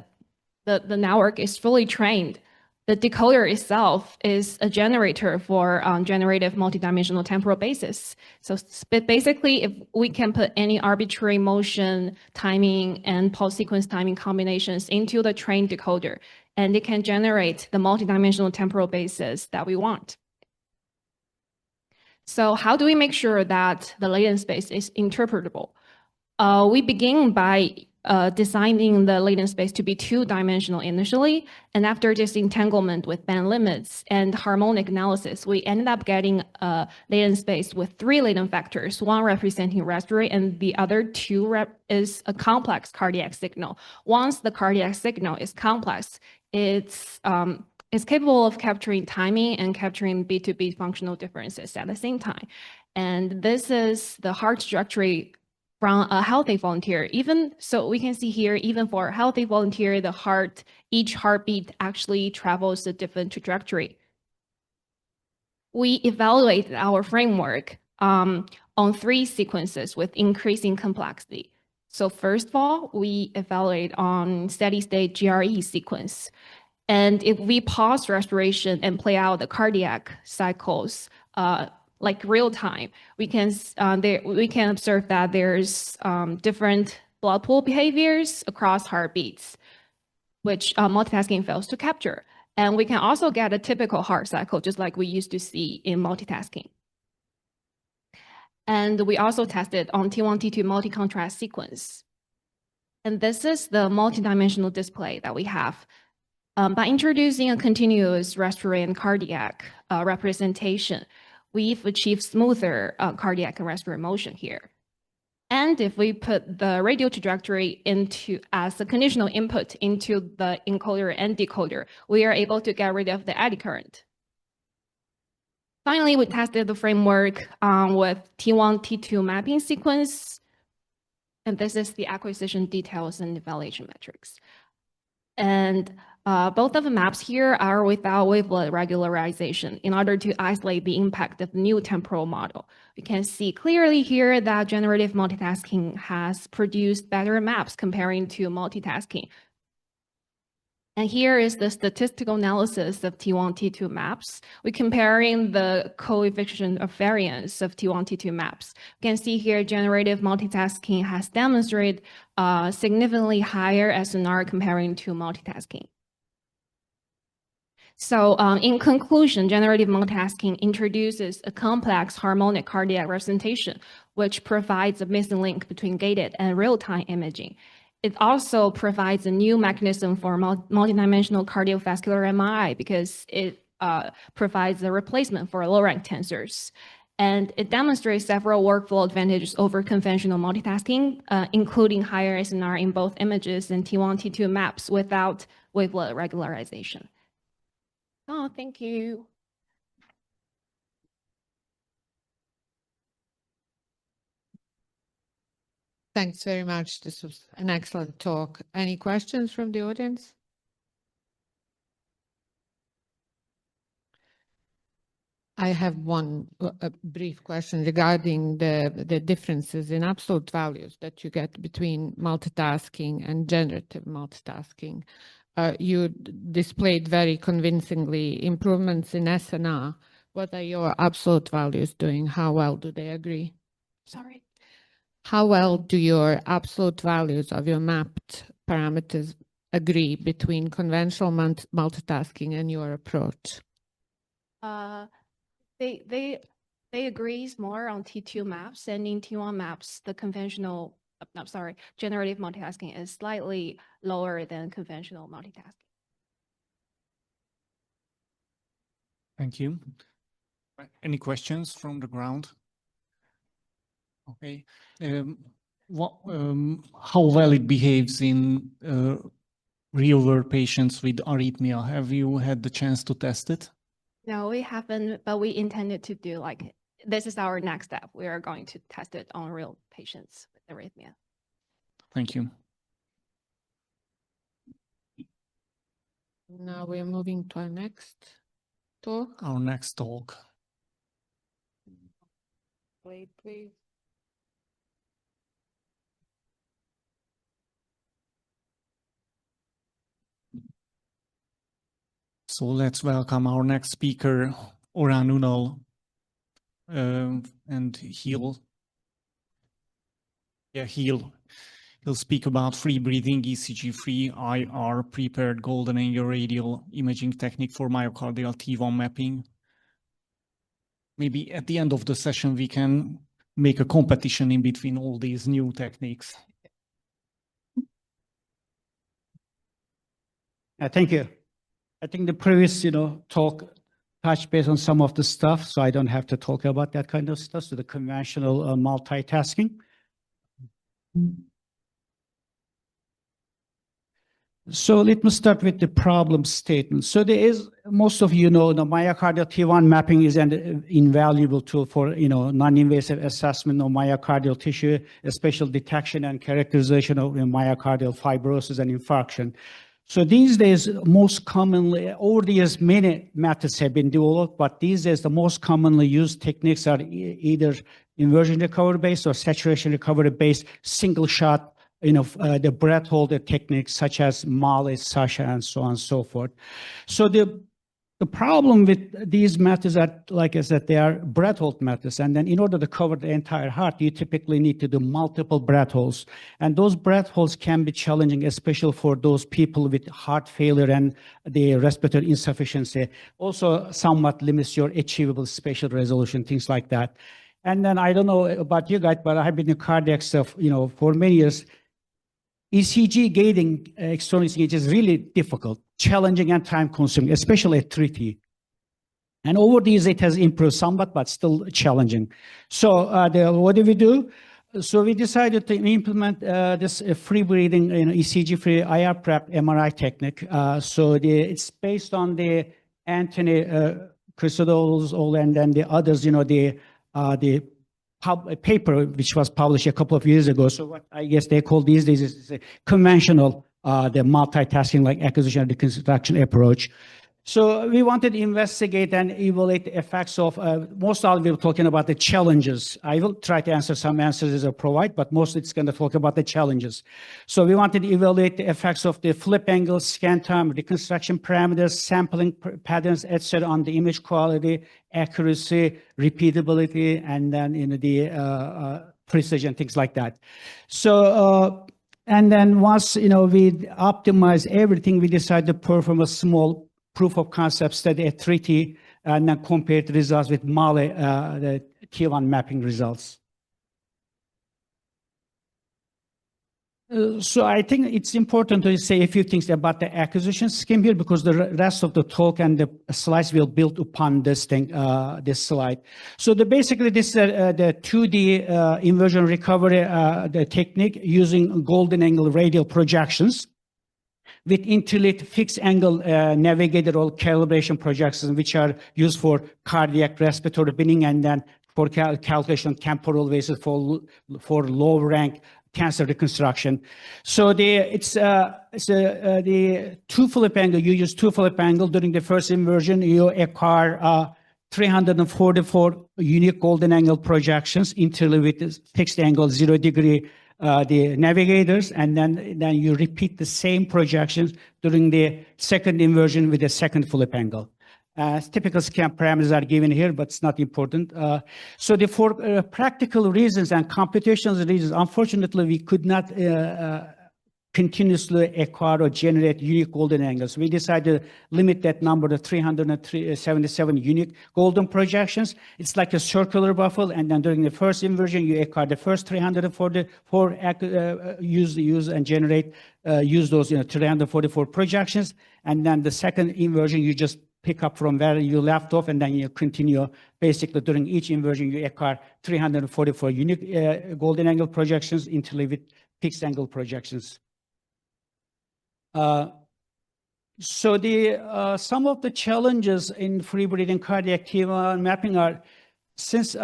S3: network is fully trained, the decoder itself is a generator for generative multidimensional temporal basis. So basically, if we can put any arbitrary motion, timing, and pulse sequence timing combinations into the trained decoder, and it can generate the multidimensional temporal basis that we want. So how do we make sure that the latent space is interpretable? We begin by designing the latent space to be two-dimensional initially, and after disentanglement with band limits and harmonic analysis, we ended up getting a latent space with three latent vectors, one representing respiratory and the other two is a complex cardiac signal. Once the cardiac signal is complex, it's capable of capturing timing and capturing beat-to-beat functional differences at the same time. And this is the heart trajectory from a healthy volunteer. Even so, we can see here, even for a healthy volunteer, each heartbeat actually travels a different trajectory. We evaluate our framework on three sequences with increasing complexity. So first of all, we evaluate on steady state GRE sequence. And if we pause respiration and play out the cardiac cycles, like real time, we can observe that there's different blood pool behaviors across heartbeats, which multitasking fails to capture. And we can also get a typical heart cycle, just like we used to see in multitasking. And we also tested on T1, T2 multi-contrast sequence. And this is the multidimensional display that we have. By introducing a continuous respiratory and cardiac representation, we've achieved smoother cardiac and respiratory motion here. And if we put the radial trajectory as a conditional input into the encoder and decoder, we are able to get rid of the eddy current. Finally, we tested the framework with T1, T2 mapping sequence. And this is the acquisition details and evaluation metrics. And both of the maps here are without wavelet regularization in order to isolate the impact of the new temporal model. We can see clearly here that generative multitasking has produced better maps comparing to multitasking. And here is the statistical analysis of T1, T2 maps. We're comparing the coefficient of variance of T1, T2 maps. You can see here generative multitasking has demonstrated significantly higher SNR comparing to multitasking. So in conclusion, generative multitasking introduces a complex harmonic cardiac representation, which provides a missing link between gated and real-time imaging. it also provides a new mechanism for multidimensional cardiovascular MRI because it provides a replacement for low-rank tensors. And it demonstrates several workflow advantages over conventional multitasking, including higher SNR in both images and T1, T2 maps without wavelet regularization. Oh, thank you.
S9: Thanks very much. This was an excellent talk. Any questions from the audience? I have one brief question regarding the differences in absolute values that you get between multitasking and generative multitasking. You displayed very convincingly improvements in SNR. What are your absolute values doing? How well do they agree?
S3: Sorry.
S9: How well do your absolute values of your mapped parameters agree between conventional multitasking and your approach?
S3: They agree more on T2 maps, and in T1 maps, the conventional, generative multitasking is slightly lower than conventional multitasking.
S8: Thank you. Any questions from the ground? Okay. How well it behaves in real-world patients with arrhythmia? Have you had the chance to test it?
S3: No, we haven't, but we intended to do this is our next step. We are going to test it on real patients with arrhythmia.
S8: Thank you.
S9: Now we're moving to our next talk.
S8: Our next talk.
S9: Wait, please.
S8: So let's welcome our next speaker, Orhan Ünal, and he'll speak about free breathing, ECG-free IR prepared golden angle radial imaging technique for myocardial T1 mapping. Maybe at the end of the session we can make a competition in between all these new techniques.
S10: Thank you. I think the previous, talk touched base on some of the stuff, so I don't have to talk about that kind of stuff. So the conventional multitasking. So let me start with the problem statement. So there is, most of you know, the myocardial T1 mapping is an invaluable tool for, non-invasive assessment of myocardial tissue, especially detection and characterization of myocardial fibrosis and infarction. So these days, most commonly, over the years, many methods have been developed, but these days, the most commonly used techniques are either inversion recovery based or saturation recovery based, single shot, the breath holder techniques such as Mali, Sasha, and so on and so forth. So the problem with these methods are, like I said, they are breath hold methods. And then in order to cover the entire heart, you typically need to do multiple breath holds. And those breath holds can be challenging, especially for those people with heart failure and the respiratory insufficiency. Also somewhat limits your achievable spatial resolution, things like that. And then I don't know about you guys, but I've been in cardiac stuff, for many years. ECG gating external ECG is really difficult, challenging, and time consuming, especially at 3T. And over these, it has improved somewhat, but still challenging. So what do we do? So we decided to implement this free breathing, ECG-free IR prep MRI technique. So it's based on the Anthony Christodoulos and then the others, the paper which was published a couple of years ago. So what I guess they call these days is a conventional, the multitasking like acquisition and reconstruction approach. So we wanted to investigate and evaluate the effects of, most of we were talking about the challenges. I will try to answer some answers as I provide, but mostly it's going to talk about the challenges. So we wanted to evaluate the effects of the flip angle, scan time, reconstruction parameters, sampling patterns, etc. on the image quality, accuracy, repeatability, and then the precision, things like that. So, and then once, we optimize everything, we decided to perform a small proof of concept study at 3T and then compare the results with Mali, the T1 mapping results. So I think it's important to say a few things about the acquisition scheme here, because the rest of the talk and the slides will build upon this thing, this slide. So basically this the 2D inversion recovery the technique using golden angle radial projections with interleaved fixed angle navigator or calibration projections, which are used for cardiac respiratory binning and then for calculation temporal basis for low rank cancer reconstruction. So the two flip angle, you use two flip angle during the first inversion, you acquire 344 unique golden angle projections interleaved with fixed angle 0 degree the navigators, and then you repeat the same projections during the second inversion with the second flip angle. Typical scan parameters are given here, but it's not important. So for practical reasons and computational reasons, unfortunately, we could not continuously acquire or generate unique golden angles. We decided to limit that number to 377 unique golden projections. It's like a circular buffer, and then during the first inversion, you acquire the first 344 use and generate use those 344 projections, and then the second inversion you just pick up from where you left off, and then you continue. Basically, during each inversion, you acquire 344 unique golden angle projections interleaved with fixed angle projections. So some of the challenges in free breathing cardiac T1 mapping are, since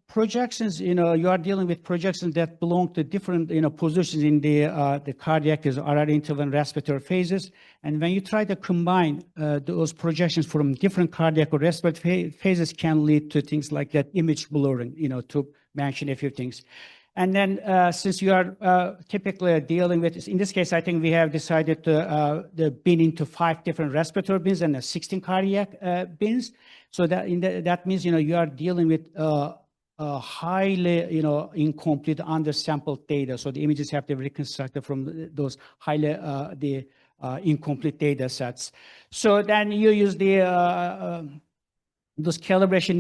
S10: projections, you are dealing with projections that belong to different, positions in the cardiac is RR interval and respiratory phases. And when you try to combine those projections from different cardiac or respiratory phases can lead to things like that image blurring, to mention a few things. And then since you are typically dealing with, in this case, I think we have decided to bin into 5 different respiratory bins and 16 cardiac bins. So that means, you are dealing with highly, incomplete undersampled data. So the images have to be reconstructed from those highly, incomplete data sets. So then you use those calibration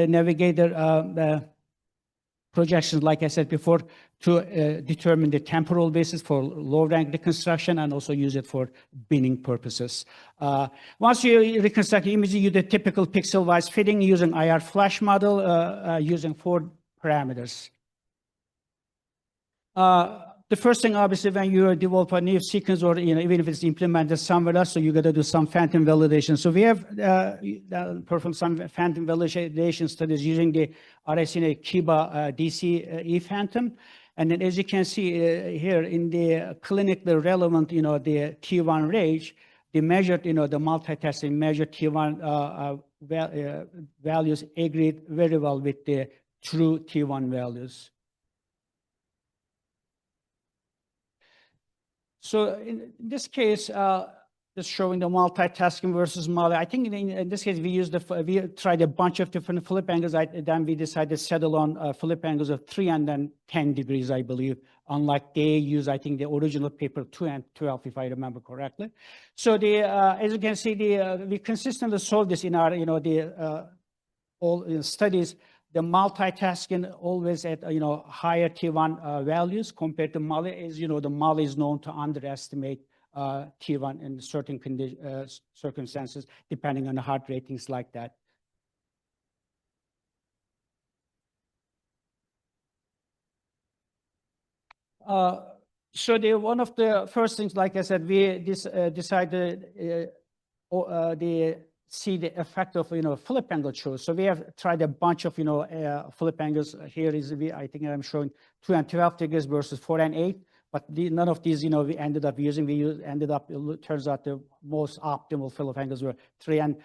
S10: navigator projections, like I said before, to determine the temporal basis for low rank reconstruction and also use it for binning purposes. Once you reconstruct the image, you do the typical pixel-wise fitting using IR flash model using 4 parameters. The first thing, obviously, when you develop a new sequence or even if it's implemented somewhere else, so you got to do some phantom validation. So we have performed some phantom validation studies using the RSNA Kiba DC phantom. And then as you can see here in the clinically relevant, the T1 range, the measured, the multi-testing measured T1 values agreed very well with the true T1 values. So in this case, just showing the multitasking versus multi. I think in this case, we tried a bunch of different flip angles. Then we decided to settle on flip angles of 3 and then 10 degrees, I believe. Unlike they use, I think the original paper 2 and 12, if I remember correctly. So as you can see, we consistently solve this in our, all studies. The multitasking always at higher T1 values compared to MALI. As you know, the MALI is known to underestimate T1 in certain circumstances, depending on the heart rate, things like that. So one of the first things, like I said, we decided see the effect of flip angle choice. So we have tried a bunch of flip angles. Here is I think I'm showing 2 and 12 degrees versus 4 and 8. But none of these we ended up using. It turns out the most optimal flip angles were 3 and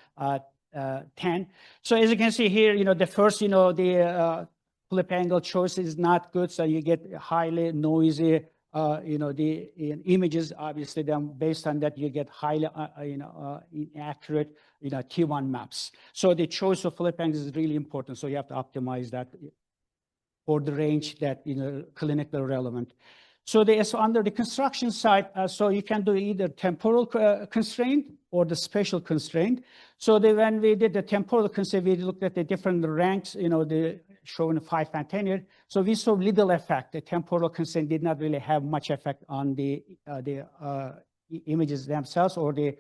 S10: 10. So as you can see here, the first the flip angle choice is not good. So you get highly noisy the images. Obviously, then based on that, you get highly inaccurate T1 maps. So the choice of flip angles is really important. So you have to optimize that for the range that clinically relevant. So under the construction side, so you can do either temporal constraint or the spatial constraint. So when we did the temporal constraint, we looked at the different ranks, the shown 5 and 10 years. So we saw little effect. The temporal constraint did not really have much effect on the images themselves or the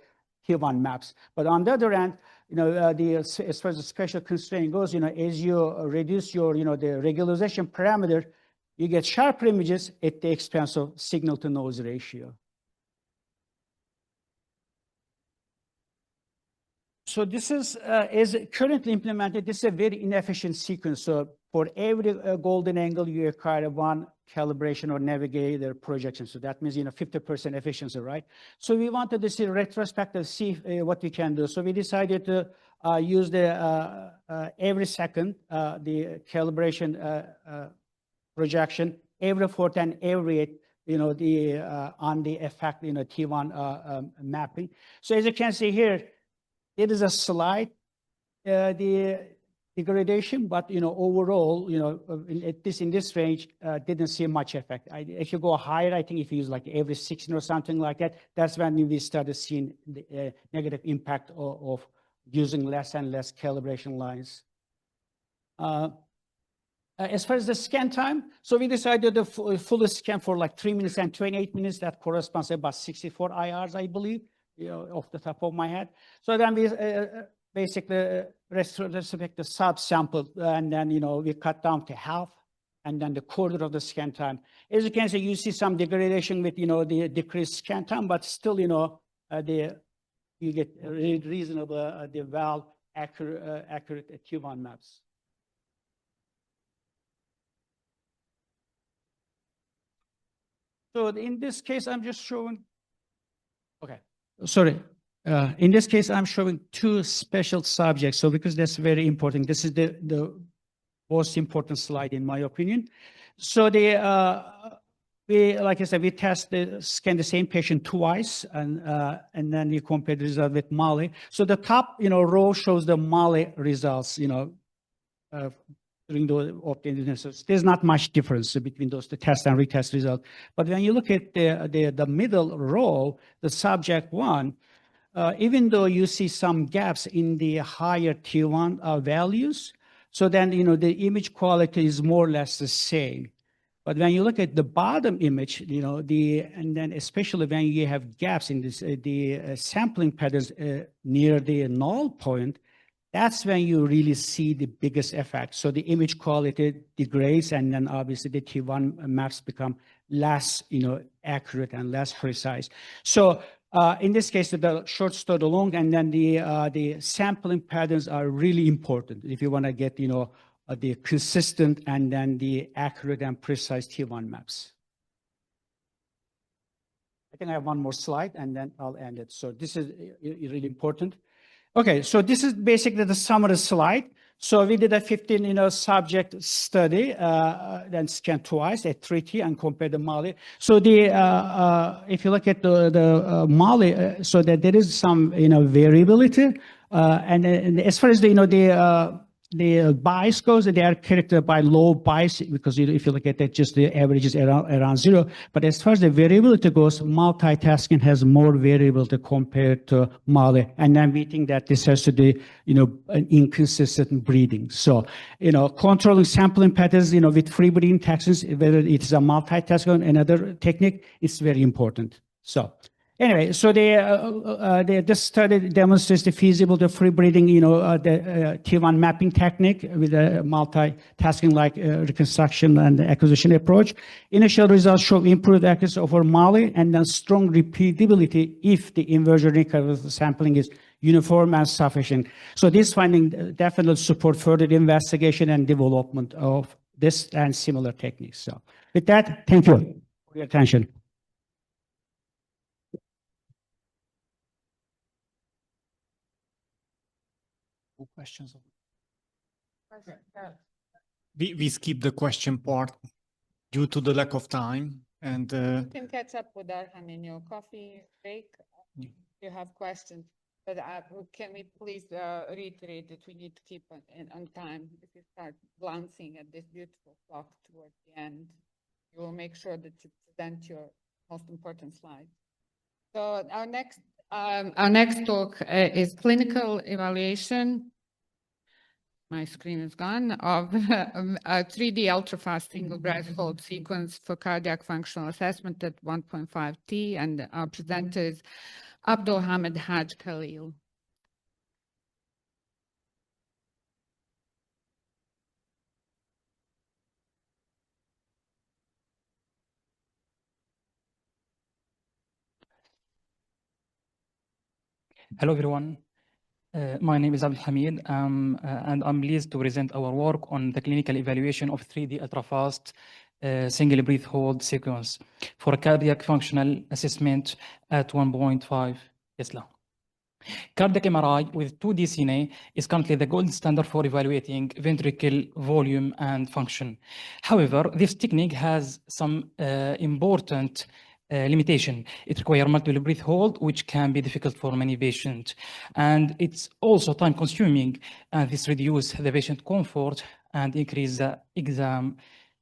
S10: T1 maps. But on the other hand, as far as the spatial constraint goes, as you reduce your, the regularization parameter, you get sharper images at the expense of signal to noise ratio. So this is, as currently implemented, this is a very inefficient sequence. So for every golden angle, you acquire one calibration or navigator projection. So that means, 50% efficiency, right? So we wanted to see retrospective, see what we can do. So we decided to use the every second, the calibration projection, every fourth and every eighth, on the effect, T1 mapping. So as you can see here, it is a slight the degradation, but overall, in this range, didn't see much effect. If you go higher, I think if you use like every 16 or something like that, that's when we started seeing the negative impact of using less and less calibration lines. As far as the scan time, so we decided to full scan for like 3 minutes and 28 minutes. That corresponds to about 64 IRs, I believe, off the top of my head. So then we basically retrospect the subsample, and then we cut down to half, and then the quarter of the scan time. As you can see, you see some degradation with the decreased scan time, but still you get reasonable the well accurate T1 maps. So in this case, I'm just showing. Okay, sorry. In this case, I'm showing 2 special subjects. So because that's very important, this is the most important slide in my opinion. So we, like I said, we scan the same patient twice, and then we compare the result with Mali. So the top row shows the Mali results. During the obtained, there's not much difference between those the test and retest result. But when you look at the middle row, the subject 1. Even though you see some gaps in the higher T1 values, so then the image quality is more or less the same. But when you look at the bottom image, and then especially when you have gaps in this, the sampling patterns near the null point, that's when you really see the biggest effect. So the image quality degrades, and then obviously the T1 maps become less, accurate and less precise. So in this case, the short story long, and then the sampling patterns are really important if you want to get the consistent and then the accurate and precise T1 maps. I think I have one more slide, and then I'll end it. So this is really important. Okay, so this is basically the summary slide. So we did a 15 subject study, then scanned twice at 3T and compared the Mali. So if you look at the Mali, so that there is some variability, and as far as the bias goes, they are characterized by low bias, because if you look at that, just the average is around 0. But as far as the variability goes, multitasking has more variability compared to Mali. And then we think that this has to do, an inconsistent breeding. So, controlling sampling patterns, with free breeding taxons, whether it's a multitasking or another technique, it's very important. So. Anyway, so this study demonstrates the feasible, the free breeding, the T1 mapping technique with a multitasking like reconstruction and acquisition approach. Initial results show improved accuracy over Mali, and then strong repeatability if the inversion recovery sampling is uniform and sufficient. So this finding definitely support further investigation and development of this and similar techniques. So with that, thank you for your attention.
S8: Questions? We skip the question part due to the lack of time, and
S9: You can catch up with Arhan in your coffee break.
S8: Yeah.
S9: You have questions, but can we please reiterate that we need to keep on time? If you start glancing at this beautiful clock towards the end, you will make sure that you present your most important slide. So our next talk is clinical evaluation my screen is gone, of a 3D ultra-fast single threshold sequence for cardiac functional assessment at 1.5T, and our presenter is Abdul Hamid Haj Khalil.
S11: Hello, everyone. My name is Abdul Hamid, and I'm pleased to present our work on the clinical evaluation of 3D ultrafast single breath hold sequence for cardiac functional assessment at 1.5 Tesla. Cardiac MRI with 2D CNA is currently the gold standard for evaluating ventricle volume and function. However, this technique has some important limitation. It requires multiple breath hold, which can be difficult for many patients. And it's also time consuming, and this reduces the patient comfort and increase the exam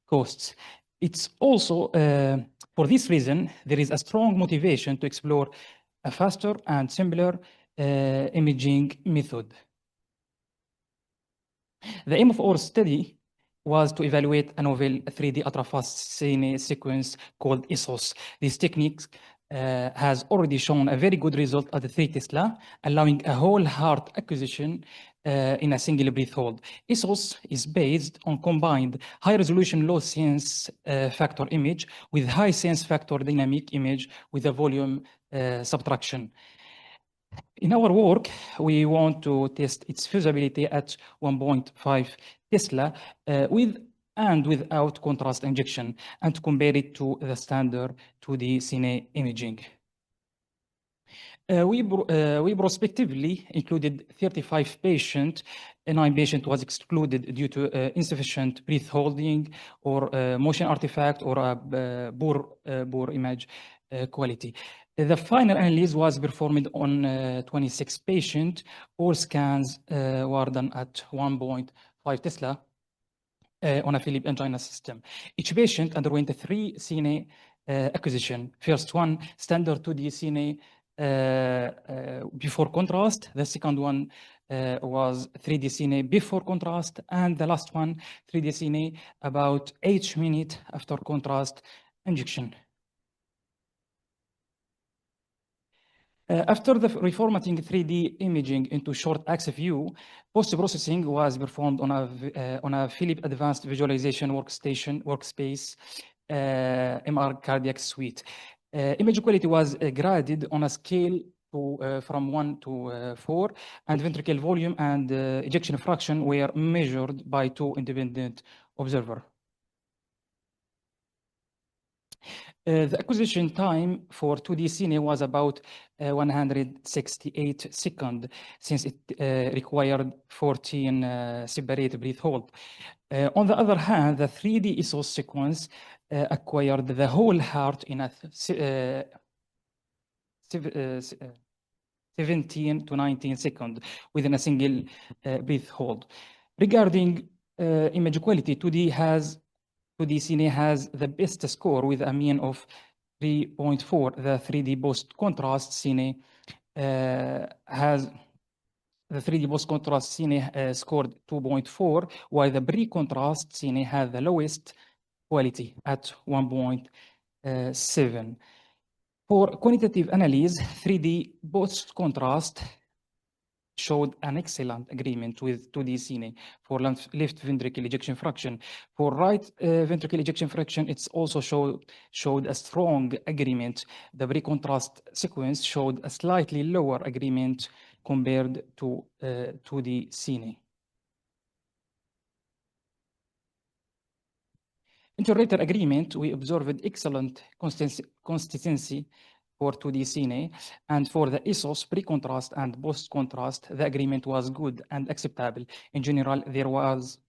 S11: costs. It's also, for this reason, there is a strong motivation to explore a faster and simpler imaging method. The aim of our study was to evaluate a novel 3D ultrafast CNA sequence called ESOS. This technique has already shown a very good result at the 3 Tesla, allowing a whole heart acquisition in a single breath hold. ESOS is based on combined high-resolution low sense factor image with high sense factor dynamic image with a volume subtraction. In our work, we want to test its feasibility at 1.5 Tesla with and without contrast injection, and to compare it to the standard 2D CNA imaging. We prospectively included 35 patients. 9 patients was excluded due to insufficient breath holding or motion artifact or poor image quality. The final analysis was performed on 26 patients. All scans were done at 1.5 Tesla on a Philips angina system. Each patient underwent 3 CNA acquisition. First one, standard 2D CNA before contrast. The second one was 3D CNA before contrast. And the last one, 3D CNA about 8 minutes after contrast injection. After the reformatting 3D imaging into short-axis view, post-processing was performed on a Philips Advanced Visualization workspace MR cardiac suite. Image quality was graded on a scale from 1 to 4, and ventricle volume and ejection fraction were measured by 2 independent observers. The acquisition time for 2D CNA was about 168 seconds, since it required 14 separate breath hold. On the other hand, the 3D ESOS sequence acquired the whole heart in a 17 to 19 seconds within a single breath hold. Regarding image quality, 2D CNA has the best score with a mean of 3.4. The 3D post-contrast CNA scored 2.4, while the pre-contrast CNA had the lowest quality at 1.7. For quantitative analysis, 3D post-contrast showed an excellent agreement with 2D CNA for left ventricle ejection fraction. For right ventricle ejection fraction, it's also showed a strong agreement. The pre-contrast sequence showed a slightly lower agreement compared to 2D CNA. Inter-rater agreement, we observed excellent consistency for 2D CNA, and for the ESOS pre-contrast and post-contrast, the agreement was good and acceptable. In general, there was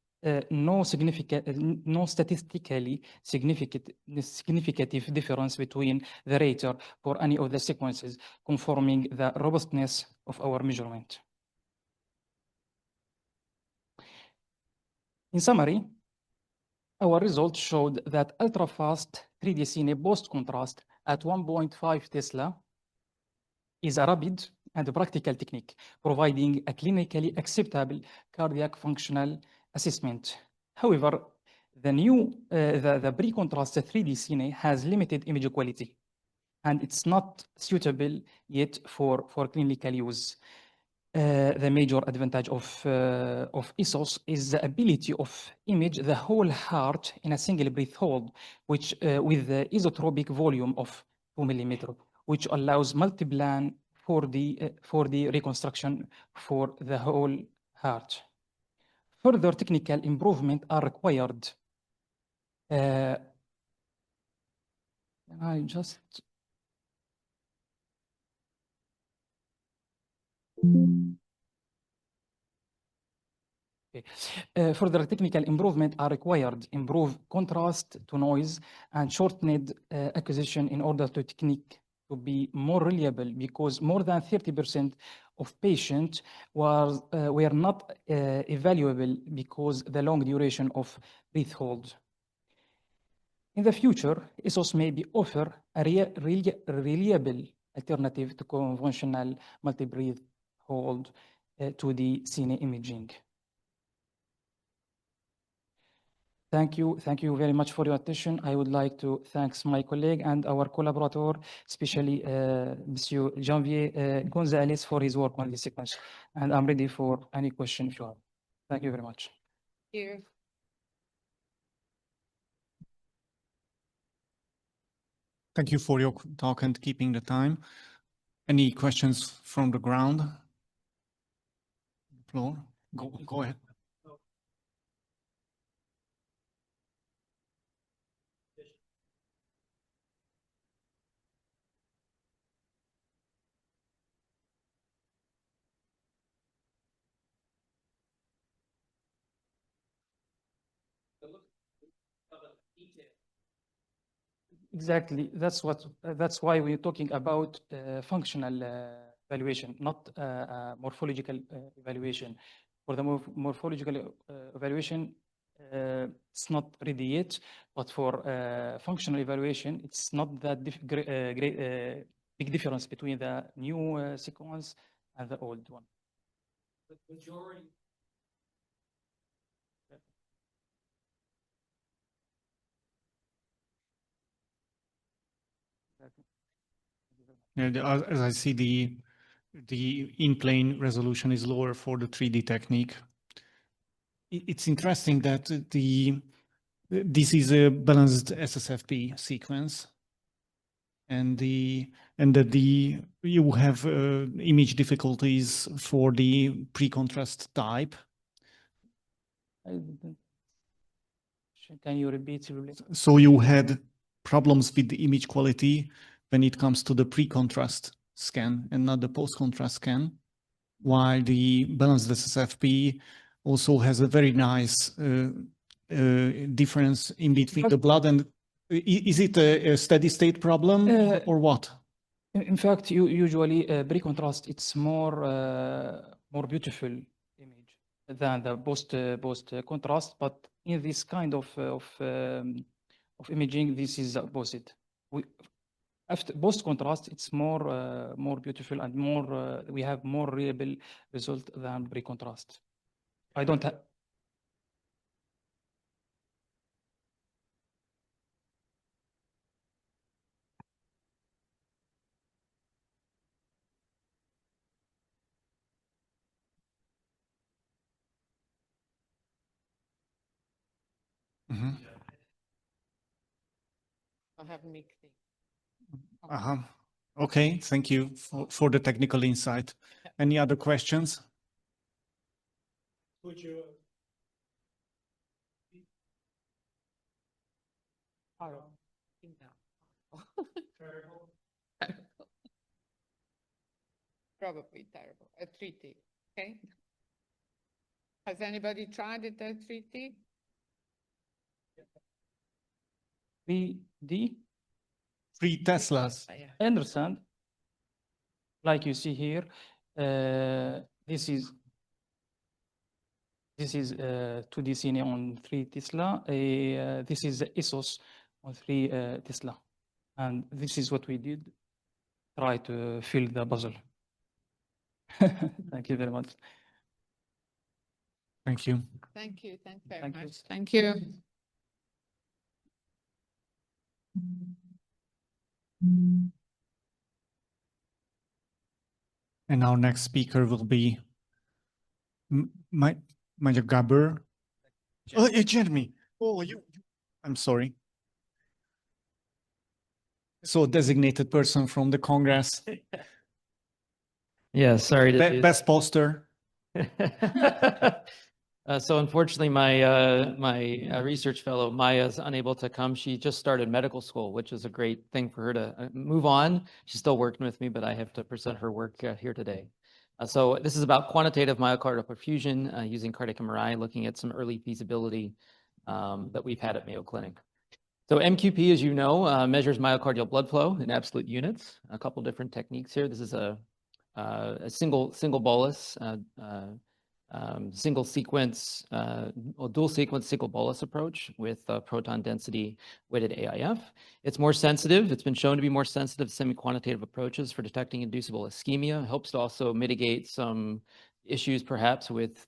S11: no statistically significant difference between the rater for any of the sequences, confirming the robustness of our measurement. In summary, our results showed that ultra-fast 3D CNA post-contrast at 1.5 Tesla is a rapid and a practical technique, providing a clinically acceptable cardiac functional assessment. However, the pre-contrast 3D CNA has limited image quality, and it's not suitable yet for clinical use. The major advantage of ESOS is the ability of image the whole heart in a single breath hold, which with the isotropic volume of 2 millimeter, which allows multi-plan for the reconstruction for the whole heart. Further technical improvement are required. I just further technical improvement are required. Improve contrast to noise and shortened acquisition in order to technique to be more reliable, because more than 30% of patients were not evaluable because the long duration of breath hold. In the future, ESOS may be offer a reliable alternative to conventional multi-breath hold to the CNA imaging. Thank you very much for your attention. I would like to thank my colleague and our collaborator, especially Monsieur Janvier Gonzalez, for his work on this sequence. And I'm ready for any question if you have. Thank you very much.
S9: Thank you.
S8: Thank you for your talk and keeping the time. Any questions from the ground? Floor? Go ahead.
S11: Exactly. That's why we're talking about functional evaluation, not morphological evaluation. For the morphological evaluation, it's not ready yet, but for functional evaluation, it's not that big difference between the new sequence and the old one. The majority.
S8: Yeah, as I see, the in-plane resolution is lower for the 3D technique. It's interesting that this is a balanced SSFP sequence, and that you have image difficulties for the pre-contrast type.
S11: Can you repeat?
S8: So you had problems with the image quality when it comes to the pre-contrast scan and not the post-contrast scan, while the balanced SSFP also has a very nice difference in between the blood and. Is it a steady state problem or what?
S11: In fact, usually pre-contrast, it's more beautiful image than the post contrast. But in this kind of imaging, this is opposite. After post contrast, it's more beautiful and more we have more reliable result than pre-contrast. I don't have.
S8: Mm-hmm.
S9: I have mixing.
S8: Uh-huh. Okay, thank you for the technical insight. Any other questions?
S10: Would you?
S9: Terrible. Probably terrible. A 3T. Okay. Has anybody tried it at 3T?
S11: 3D?
S8: 3 Teslas.
S11: Understand? Like you see here, this is 2D Cine on 3 Tesla. This is ESOS on 3 Tesla. And this is what we did, try to fill the puzzle. Thank you very much.
S8: Thank you.
S9: Thank you. Thank you very
S11: Thank you.
S9: much. Thank you.
S8: And our next speaker will be Major Gabor. Oh, yeah, Jeremy. Oh, I'm sorry. So designated person from the Congress.
S12: Yeah, sorry to do
S8: Best poster.
S12: So unfortunately, my research fellow Maya is unable to come. She just started medical school, which is a great thing for her to move on. She's still working with me, but I have to present her work here today. So this is about quantitative myocardial perfusion using cardiac MRI, looking at some early feasibility that we've had at Mayo Clinic. So MQP, as you know, measures myocardial blood flow in absolute units. A couple different techniques here. This is a single bolus, single sequence, or dual sequence single bolus approach with proton density weighted AIF. It's more sensitive. It's been shown to be more sensitive to semi-quantitative approaches for detecting inducible ischemia. It helps to also mitigate some issues perhaps with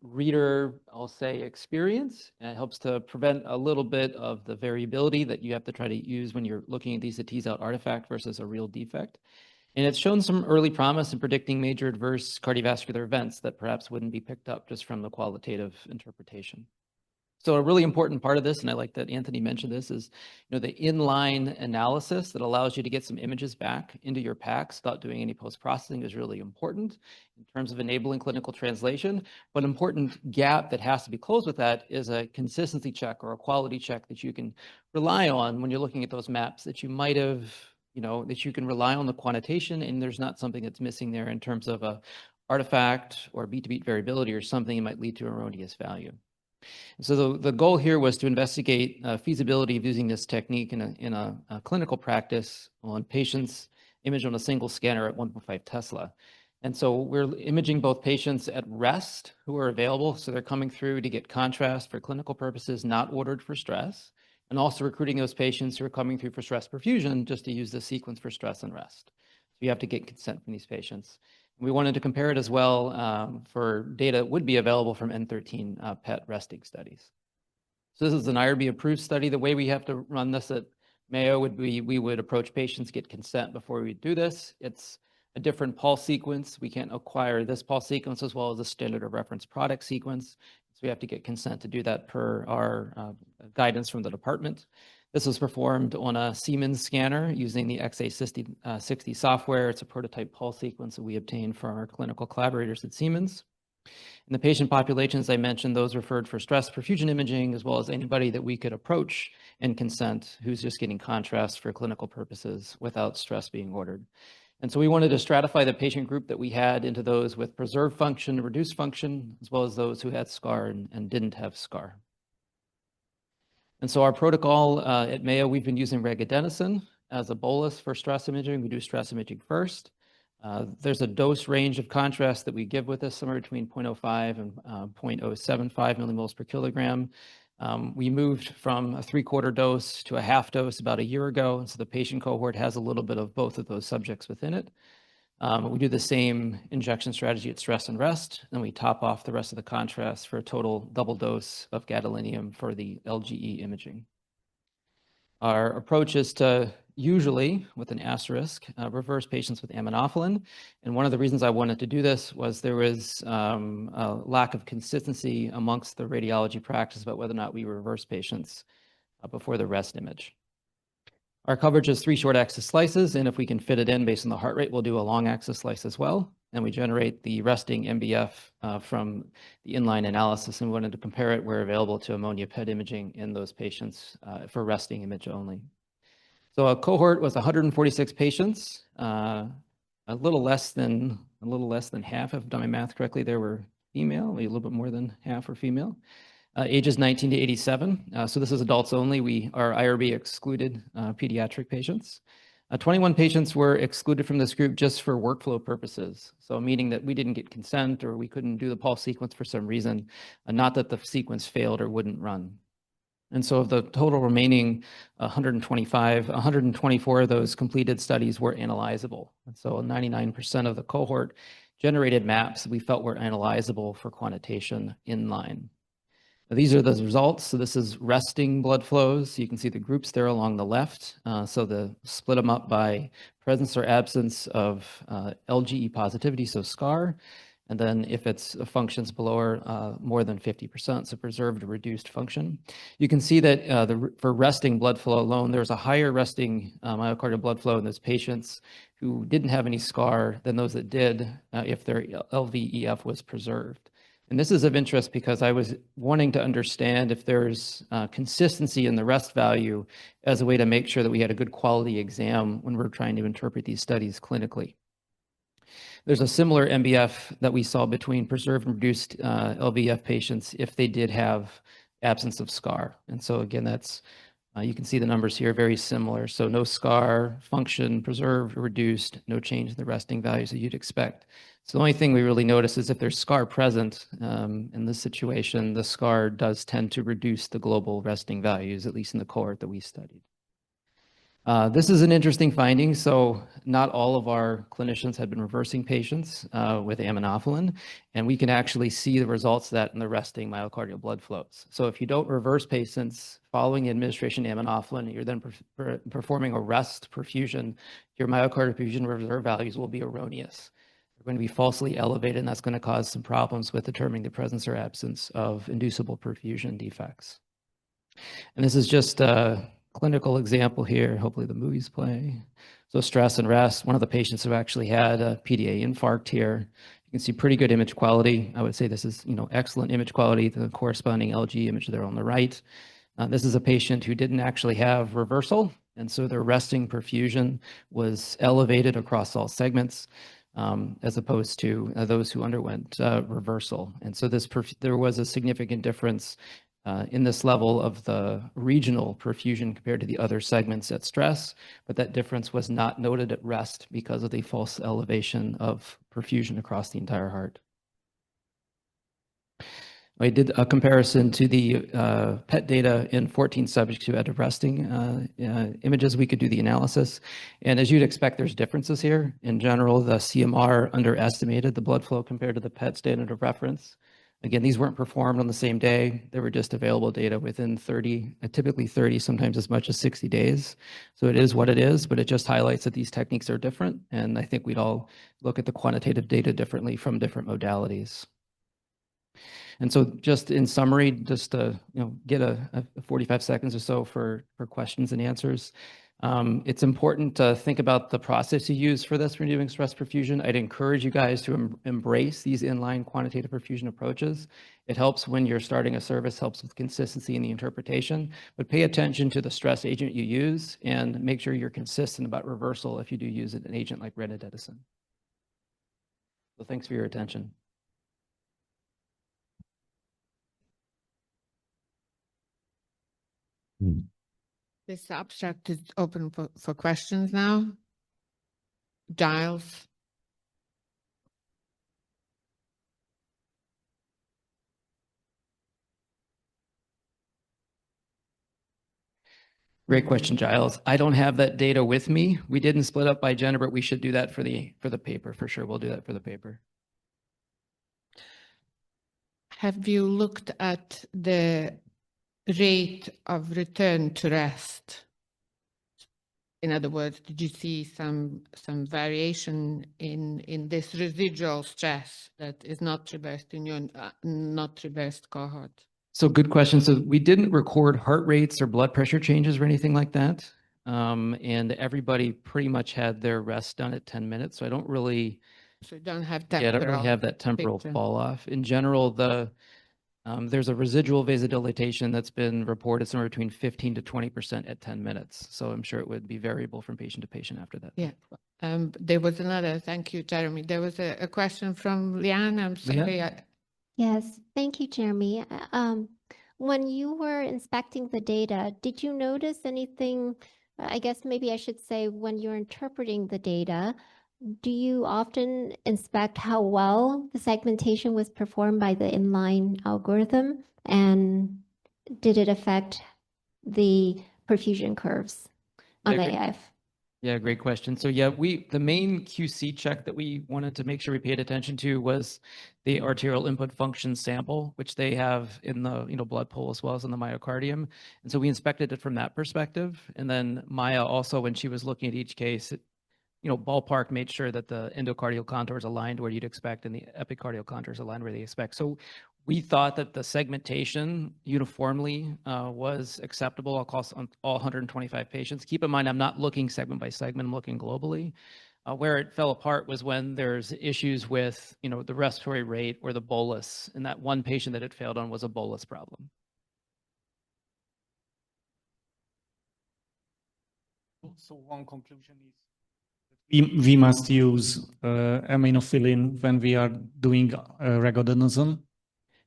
S12: reader, I'll say, experience. And it helps to prevent a little bit of the variability that you have to try to use when you're looking at these to tease out artifact versus a real defect. And it's shown some early promise in predicting major adverse cardiovascular events that perhaps wouldn't be picked up just from the qualitative interpretation. So a really important part of this, and I like that Anthony mentioned this, is the inline analysis that allows you to get some images back into your packs without doing any post-processing is really important in terms of enabling clinical translation. But an important gap that has to be closed with that is a consistency check or a quality check that you can rely on when you're looking at those maps that you might have, that you can rely on the quantitation and there's not something that's missing there in terms of a artifact or beat-to-beat variability or something that might lead to erroneous value. So the goal here was to investigate feasibility of using this technique in a clinical practice on patients imaged on a single scanner at 1.5 Tesla. And so we're imaging both patients at rest who are available. So they're coming through to get contrast for clinical purposes, not ordered for stress, and also recruiting those patients who are coming through for stress perfusion just to use the sequence for stress and rest. So you have to get consent from these patients. We wanted to compare it as well for data that would be available from N13 PET resting studies. So this is an IRB approved study. The way we have to run this at Mayo would be we would approach patients, get consent before we do this. It's a different pulse sequence. We can't acquire this pulse sequence as well as a standard of reference product sequence. So we have to get consent to do that per our guidance from the department. This was performed on a Siemens scanner using the XA60 software. It's a prototype pulse sequence that we obtained from our clinical collaborators at Siemens. In the patient population, as I mentioned, those referred for stress perfusion imaging, as well as anybody that we could approach and consent who's just getting contrast for clinical purposes without stress being ordered. And so we wanted to stratify the patient group that we had into those with preserved function, reduced function, as well as those who had scar and didn't have scar. And so our protocol at Mayo, we've been using regadenoson as a bolus for stress imaging. We do stress imaging first. There's a dose range of contrast that we give with this, somewhere between 0.05 and 0.075 millimoles per kilogram. We moved from a 3/4 dose to a half dose about a year ago. And so the patient cohort has a little bit of both of those subjects within it. We do the same injection strategy at stress and rest, and we top off the rest of the contrast for a total double dose of gadolinium for the LGE imaging. Our approach is to usually, with an asterisk, reverse patients with aminophylline. And one of the reasons I wanted to do this was there was a lack of consistency amongst the radiology practice about whether or not we reverse patients before the rest image. Our coverage is 3 short axis slices, and if we can fit it in based on the heart rate, we'll do a long axis slice as well. And we generate the resting MBF from the inline analysis, and we wanted to compare it where available to ammonia PET imaging in those patients for resting image only. So a cohort was 146 patients, a little less than half, if I've done my math correctly, there were female, a little bit more than half were female. Ages 19 to 87. So this is adults only. Our IRB excluded pediatric patients. 21 patients were excluded from this group just for workflow purposes. So meaning that we didn't get consent or we couldn't do the pulse sequence for some reason, not that the sequence failed or wouldn't run. And so of the total remaining 125, 124 of those completed studies were analyzable. And so 99% of the cohort generated maps we felt were analyzable for quantitation inline. Now, these are the results. So this is resting blood flows. You can see the groups there along the left. So the split them up by presence or absence of LGE positivity, so SCAR. And then if it's functions below or more than 50%, so preserved or reduced function. You can see that for resting blood flow alone, there's a higher resting myocardial blood flow in those patients who didn't have any SCAR than those that did if their LVEF was preserved. And this is of interest because I was wanting to understand if there's consistency in the rest value as a way to make sure that we had a good quality exam when we're trying to interpret these studies clinically. There's a similar MBF that we saw between preserved and reduced LVEF patients if they did have absence of SCAR. And so again, that's you can see the numbers here, very similar. So no SCAR, function preserved or reduced, no change in the resting values that you'd expect. So the only thing we really notice is if there's SCAR present in this situation, the SCAR does tend to reduce the global resting values, at least in the cohort that we studied. This is an interesting finding. So not all of our clinicians had been reversing patients with aminophylline, and we can actually see the results of that in the resting myocardial blood flows. So if you don't reverse patients following administration of aminophylline, you're then performing a rest perfusion, your myocardial perfusion reserve values will be erroneous. They're going to be falsely elevated, and that's going to cause some problems with determining the presence or absence of inducible perfusion defects. And this is just a clinical example here. Hopefully the movies play. So stress and rest. One of the patients who actually had a PDA infarct here. You can see pretty good image quality. I would say this is, excellent image quality. The corresponding LG image there on the right. This is a patient who didn't actually have reversal, and so their resting perfusion was elevated across all segments, as opposed to those who underwent reversal. And so there was a significant difference in this level of the regional perfusion compared to the other segments at stress, but that difference was not noted at rest because of the false elevation of perfusion across the entire heart. I did a comparison to the PET data in 14 subjects who had resting images. We could do the analysis. And as you'd expect, there's differences here. In general, the CMR underestimated the blood flow compared to the PET standard of reference. Again, these weren't performed on the same day. They were just available data within 30, typically 30, sometimes as much as 60 days. So it is what it is, but it just highlights that these techniques are different. And I think we'd all look at the quantitative data differently from different modalities. And so just in summary, just to get a 45 seconds or so for questions and answers. It's important to think about the process you use for this when you're doing stress perfusion. I'd encourage you guys to embrace these inline quantitative perfusion approaches. It helps when you're starting a service, helps with consistency in the interpretation, but pay attention to the stress agent you use and make sure you're consistent about reversal if you do use an agent like retinodesin. So thanks for your attention.
S9: This abstract is open for questions now. Giles.
S12: Great question, Giles. I don't have that data with me. We didn't split up by gender, but we should do that for the paper for sure. We'll do that for the paper.
S9: Have you looked at the rate of return to rest? In other words, did you see some variation in this residual stress that is not reversed in your not reversed cohort?
S12: So good question. So we didn't record heart rates or blood pressure changes or anything like that. And everybody pretty much had their rest done at 10 minutes. So I don't really,
S9: So you don't have
S12: I don't really have that temporal fall off. In general, there's a residual vasodilatation that's been reported somewhere between 15 to 20% at 10 minutes. So I'm sure it would be variable from patient to patient after that.
S9: Yeah. There was another, thank you, Jeremy. There was a question from Leanne. I'm sorry.
S13: Yes, thank you, Jeremy. When you were inspecting the data, did you notice anything? I guess maybe I should say when you're interpreting the data, do you often inspect how well the segmentation was performed by the inline algorithm? And did it affect the perfusion curves on the AF?
S12: Yeah, great question. So yeah, the main QC check that we wanted to make sure we paid attention to was the arterial input function sample, which they have in the blood pool as well as in the myocardium. And so we inspected it from that perspective. And then Maya also, when she was looking at each case, ballpark made sure that the endocardial contours aligned where you'd expect and the epicardial contours aligned where they expect. So we thought that the segmentation uniformly was acceptable across all 125 patients. Keep in mind, I'm not looking segment by segment, I'm looking globally. Where it fell apart was when there's issues with, the respiratory rate or the bolus, and that one patient that it failed on was a bolus problem.
S8: So one conclusion is we must use aminophylline when we are doing regodenosone.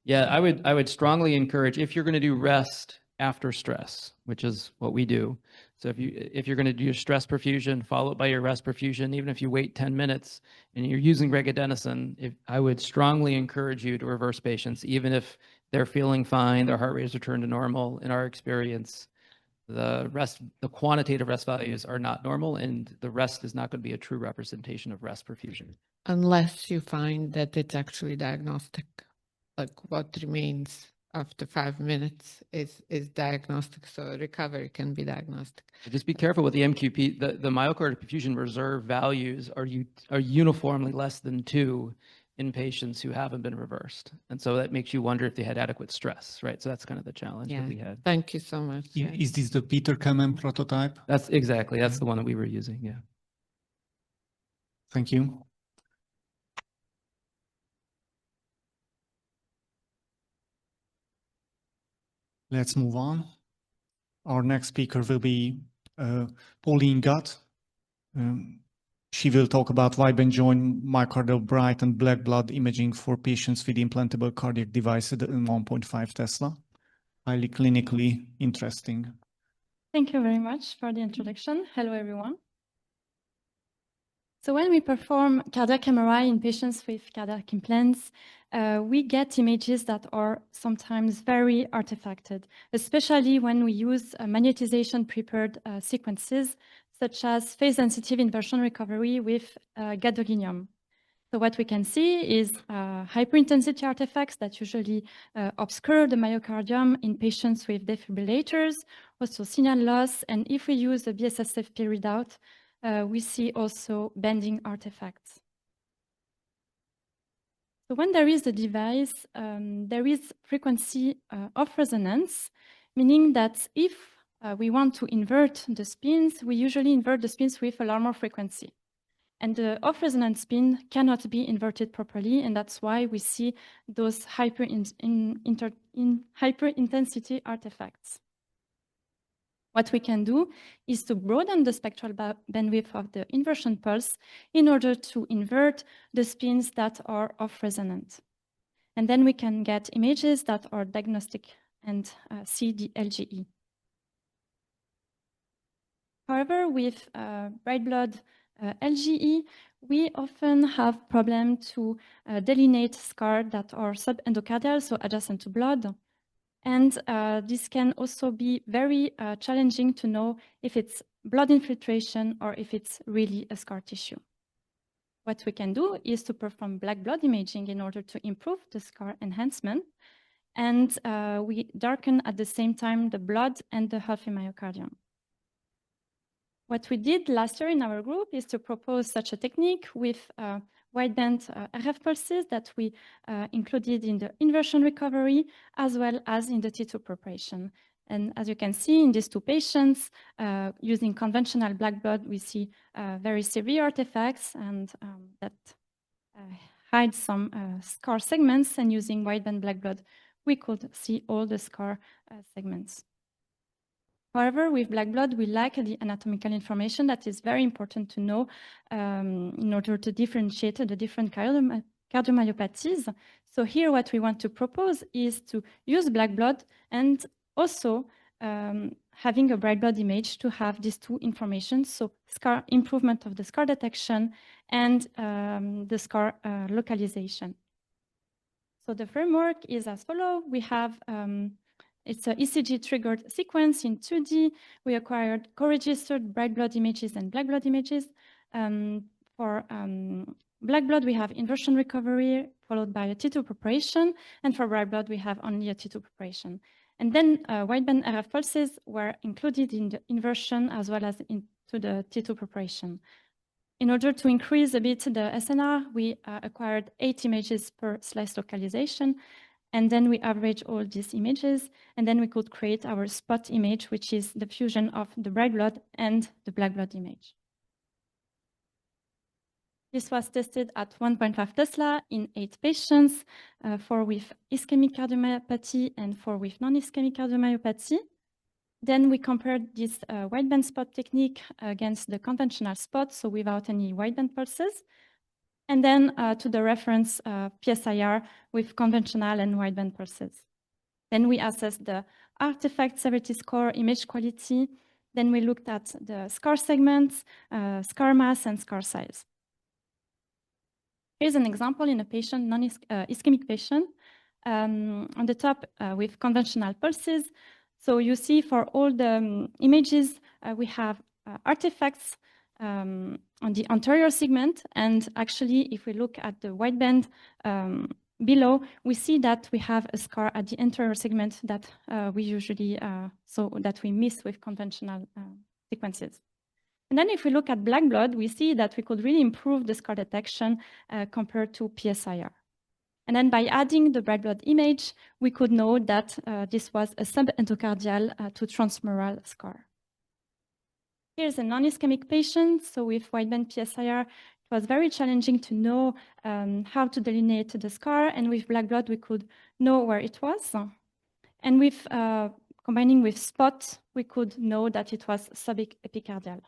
S12: Yeah, I would strongly encourage, if you're going to do rest after stress, which is what we do. So if you're going to do stress perfusion followed by your rest perfusion, even if you wait 10 minutes and you're using regodenosone, I would strongly encourage you to reverse patients, even if they're feeling fine, their heart rate has returned to normal. In our experience, the quantitative rest values are not normal, and the rest is not going to be a true representation of rest perfusion.
S9: Unless you find that it's actually diagnostic. Like what remains after 5 minutes is diagnostic, so recovery can be diagnostic.
S12: Just be careful with the MQP. The myocardial perfusion reserve values are uniformly less than 2 in patients who haven't been reversed, and so that makes you wonder if they had adequate stress, right? So that's kind of the challenge that we had.
S9: Thank you so much.
S8: Is this the Peter Kamen prototype?
S12: That's the one that we were using. Yeah.
S8: Thank you. Let's move on. Our next speaker will be Pauline Gutt. She will talk about wide-band joint myocardial bright and black blood imaging for patients with implantable cardiac devices in 1.5 Tesla. Highly clinically interesting.
S14: Thank you very much for the introduction. Hello, everyone. So when we perform cardiac MRI in patients with cardiac implants, we get images that are sometimes very artifacted, especially when we use magnetization prepared sequences, such as phase-sensitive inversion recovery with gadolinium. So what we can see is hyperintensity artifacts that usually obscure the myocardium in patients with defibrillators, also signal loss, and if we use the BSSFP readout, we see also bending artifacts. So when there is a device, there is frequency of resonance, meaning that if we want to invert the spins, we usually invert the spins with a Larmor frequency. And the off-resonance spin cannot be inverted properly, and that's why we see those hyperintensity artifacts. What we can do is to broaden the spectral bandwidth of the inversion pulse in order to invert the spins that are off-resonant. And then we can get images that are diagnostic and see the LGE. However, with bright blood LGE, we often have problem to delineate scars that are subendocardial, so adjacent to blood. And this can also be very challenging to know if it's blood infiltration or if it's really a scar tissue. What we can do is to perform black blood imaging in order to improve the scar enhancement. And we darken at the same time the blood and the healthy myocardium. What we did last year in our group is to propose such a technique with wideband RF pulses that we included in the inversion recovery as well as in the T2 preparation. And as you can see in these 2 patients, using conventional black blood, we see very severe artifacts and that hide some scar segments, and using wideband black blood, we could see all the scar segments. However, with black blood, we lack the anatomical information that is very important to know in order to differentiate the different cardiomyopathies. So here, what we want to propose is to use black blood and also having a bright blood image to have these 2 information, so scar improvement of the scar detection and the scar localization. So the framework is as follows. We have It's a ECG-triggered sequence in 2D. We acquired co-registered bright blood images and black blood images. For black blood, we have inversion recovery followed by a T2 preparation. And for bright blood, we have only a T2 preparation. And then wideband RF pulses were included in the inversion as well as into the T2 preparation. In order to increase a bit the SNR, we acquired 8 images per slice localization. And then we average all these images. And then we could create our spot image, which is the fusion of the bright blood and the black blood image. This was tested at 1.5 Tesla in 8 patients, 4 with ischemic cardiomyopathy and 4 with non-ischemic cardiomyopathy. Then we compared this wideband spot technique against the conventional spot, so without any wideband pulses. And then to the reference PSIR with conventional and wideband pulses. Then we assessed the artifact severity score, image quality. Then we looked at the scar segments, scar mass, and scar size. Here's an example in a patient, non-ischemic patient, on the top with conventional pulses. So you see for all the images, we have artifacts on the anterior segment. And actually, if we look at the wideband below, we see that we have a scar at the anterior segment that we usually, that we miss with conventional sequences. And then if we look at black blood, we see that we could really improve the scar detection compared to PSIR. And then by adding the bright blood image, we could know that this was a subendocardial to transmural scar. Here's a non-ischemic patient. So with wideband PSIR, it was very challenging to know how to delineate the scar. And with black blood, we could know where it was. And with combining with spot, we could know that it was subepicardial.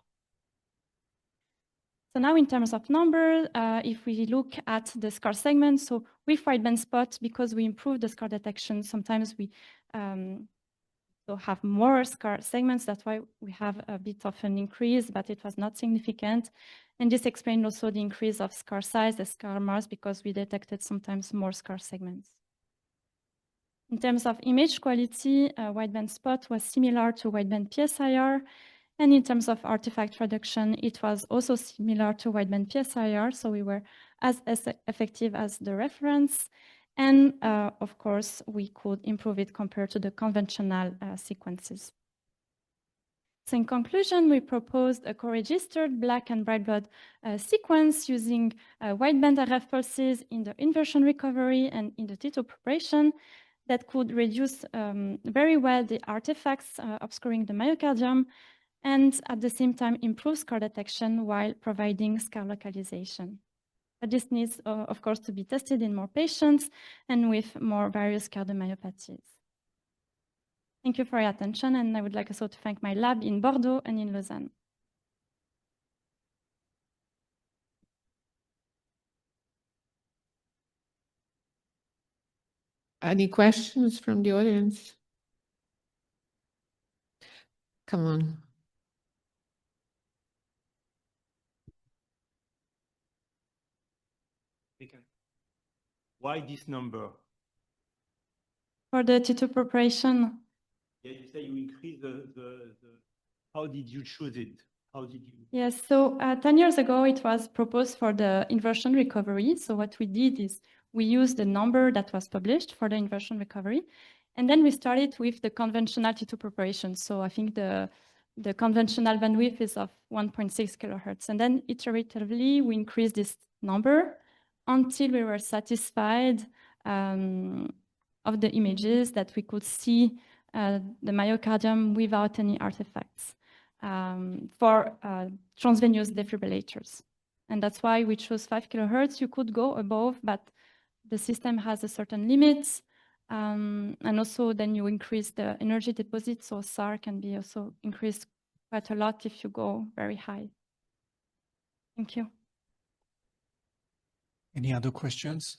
S14: So now in terms of number, if we look at the scar segment, so with wideband spot, because we improve the scar detection, sometimes we have more scar segments. That's why we have a bit of an increase, but it was not significant. And this explained also the increase of scar size, the scar mass, because we detected sometimes more scar segments. In terms of image quality, wideband spot was similar to wideband PSIR. And in terms of artifact reduction, it was also similar to wideband PSIR, so we were as effective as the reference. And of course, we could improve it compared to the conventional sequences. So in conclusion, we proposed a co-registered black and bright blood sequence using wideband RF pulses in the inversion recovery and in the T2 preparation that could reduce very well the artifacts obscuring the myocardium, and at the same time improve scar detection while providing scar localization. But this needs, of course, to be tested in more patients and with more various cardiomyopathies. Thank you for your attention, and I would like also to thank my lab in Bordeaux and in Lausanne.
S9: Any questions from the audience? Come on.
S5: Why this number?
S14: For the T2 preparation.
S5: Yeah, you say you increase how did you choose it? How did you?
S14: Yes, so 10 years ago, it was proposed for the inversion recovery. So what we did is we used the number that was published for the inversion recovery. And then we started with the conventional T2 preparation. So I think the conventional bandwidth is of 1.6 kilohertz. And then iteratively, we increased this number until we were satisfied of the images that we could see the myocardium without any artifacts for transvenous defibrillators. And that's why we chose 5 kilohertz. You could go above, but the system has a certain limit. And also then you increase the energy deposit, so SAR can be also increased quite a lot if you go very high. Thank you.
S8: Any other questions?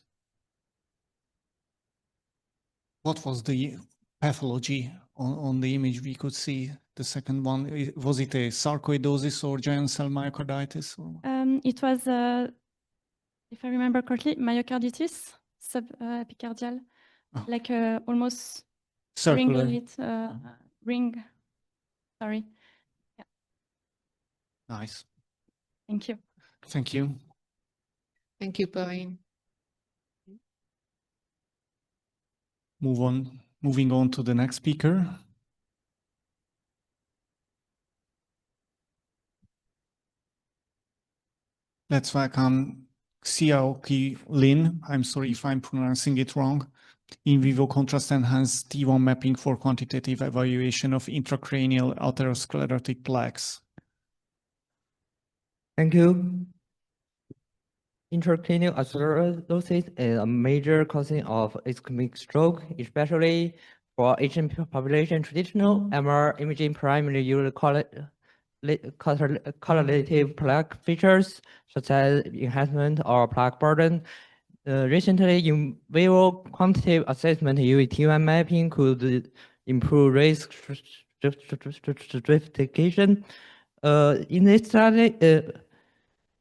S8: What was the pathology on the image we could see? The second one, was it a sarcoidosis or giant cell myocarditis? Or?
S14: It was, if I remember correctly, myocarditis, subepicardial, like almost
S8: circular.
S14: Ring. Sorry. Yeah.
S8: Nice.
S14: Thank you.
S8: Thank you.
S9: Thank you, Pauline.
S8: Moving on to the next speaker. Let's welcome Xiaoqi Lin. I'm sorry if I'm pronouncing it wrong. In vivo contrast enhanced T1 mapping for quantitative evaluation of intracranial atherosclerotic plaques.
S15: Thank you. Intracranial atherosclerosis is a major cause of ischemic stroke, especially for Asian population. Traditional MR imaging primarily use correlative plaque features such as enhancement or plaque burden. Recently, in vivo quantitative assessment using T1 mapping could improve risk stratification. In this study,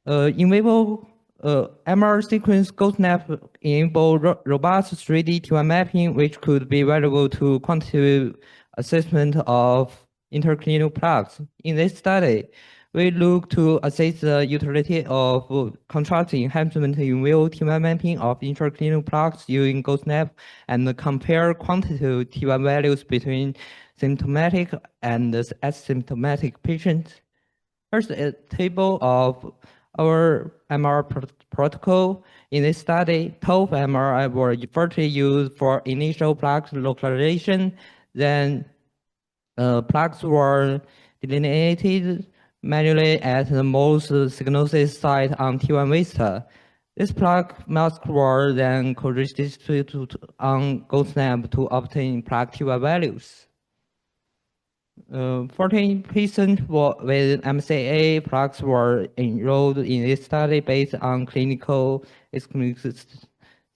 S15: in vivo MR sequence GoSnap enable robust 3D T1 mapping, which could be valuable to quantitative assessment of intracranial plaques. In this study, we look to assess the utility of contrast enhancement in vivo T1 mapping of intracranial plaques using GoSnap and compare quantitative T1 values between symptomatic and asymptomatic patients. First, a table of our MR protocol. In this study, 12 MRI were first used for initial plaque localization. Then plaques were delineated manually at the most signosis site on T1 Vista. This plaque masks were then co-registered on GoSnap to obtain plaque T1 values. 14 patients with MCA plaques were enrolled in this study based on clinical ischemic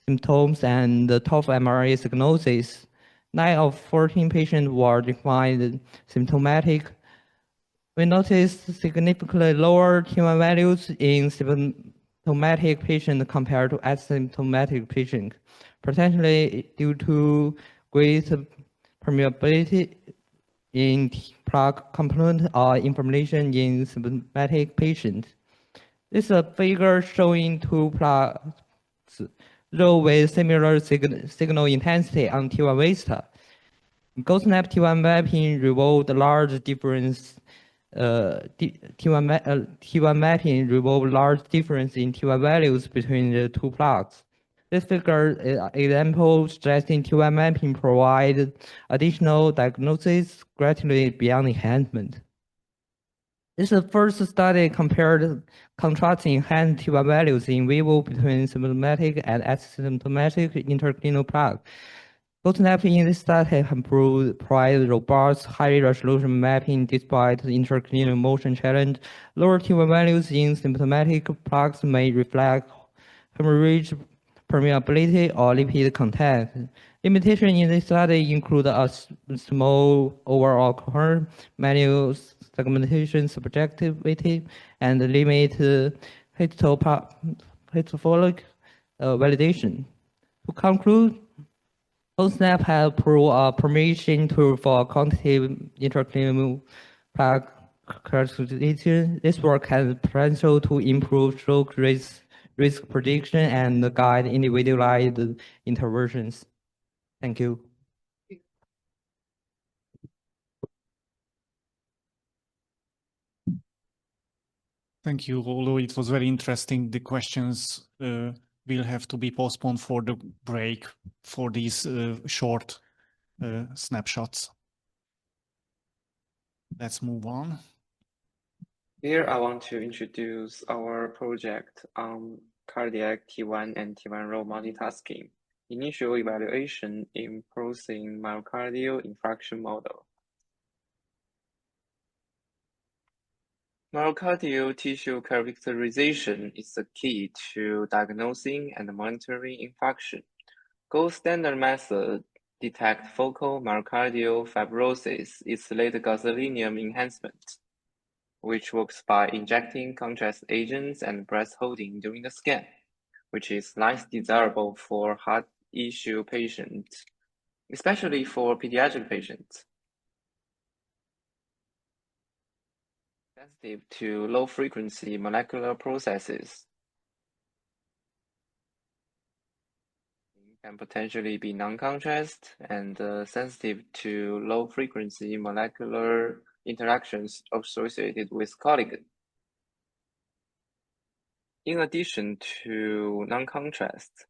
S15: symptoms and the top MRI diagnosis. 9 of 14 patients were defined symptomatic. We noticed significantly lower T1 values in symptomatic patients compared to asymptomatic patients, potentially due to great permeability in plaque component or information in symptomatic patients. This is a figure showing two plaques row with similar signal intensity on T1 Vista. GoSnap T1 mapping revealed large difference. T1 mapping revealed large difference in T1 values between the two plaques. This figure is an example suggesting T1 mapping provides additional diagnosis gradually beyond enhancement. This is the first study compared contrasting enhanced T1 values in vivo between symptomatic and asymptomatic intracranial plaque. GoSnap in this study provides robust, high-resolution mapping despite the intracranial motion challenge. Lower T1 values in symptomatic plaques may reflect hemorrhage permeability or lipid content. Limitations in this study include a small overall cohort, manual segmentation subjectivity, and limit histologic validation. To conclude, GoSnap has proved a promising tool for quantitative intracranial plaque characterization. This work has potential to improve stroke risk prediction and guide individualized interventions. Thank you.
S8: Thank you. Although it was very interesting, the questions will have to be postponed for the break for these short snapshots. Let's move on.
S16: Here I want to introduce our project on cardiac T1 and T1 row multitasking, initial evaluation in prosing myocardial infarction model. Myocardial tissue characterization is the key to diagnosing and monitoring infarction. Gold standard method detect focal myocardial fibrosis is late gadolinium enhancement, which works by injecting contrast agents and breath holding during the scan, which is less desirable for heart issue patients especially for pediatric patients. Sensitive to low-frequency molecular processes. Can potentially be non-contrast and sensitive to low-frequency molecular interactions associated with collagen. In addition to non-contrast,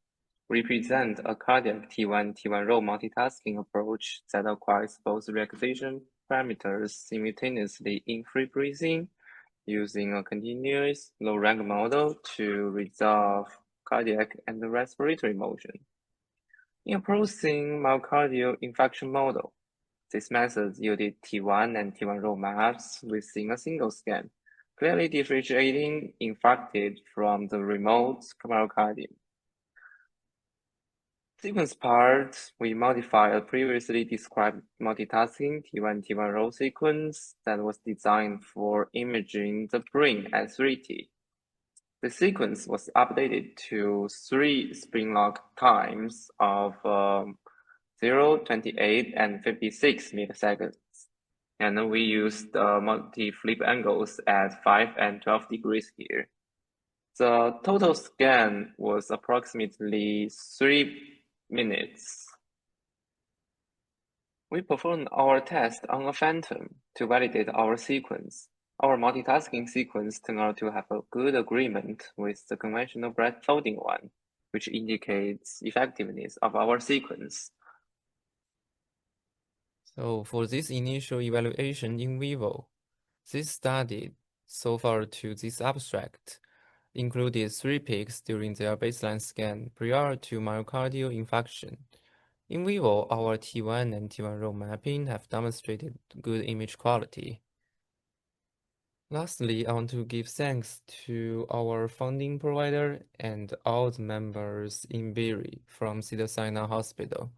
S16: we present a cardiac T1 rho multitasking approach that acquires both relaxation parameters simultaneously in free breathing using a continuous low-rank model to resolve cardiac and respiratory motion. In a prosing myocardial infarction model, this method yielded T1 and T1 rho maps within a single scan, clearly differentiating infarcted from the remote myocardium. Sequence part, we modify a previously described multitasking T1 rho sequence that was designed for imaging the brain at 3T. The sequence was updated to 3 spring lock times of 0, 28, and 56 milliseconds. And we used multi-flip angles at 5 and 12 degrees here. The total scan was approximately 3 minutes. We performed our test on a phantom to validate our sequence. Our multitasking sequence turned out to have a good agreement with the conventional breath folding one, which indicates effectiveness of our sequence.
S17: So for this initial evaluation in vivo, this study so far to this abstract included 3 peaks during their baseline scan prior to myocardial infarction. In vivo, our T1 and T1 rho mapping have demonstrated good image quality. Lastly, I want to give thanks to our funding provider and all the members in BERI from Cedars-Sinai Hospital.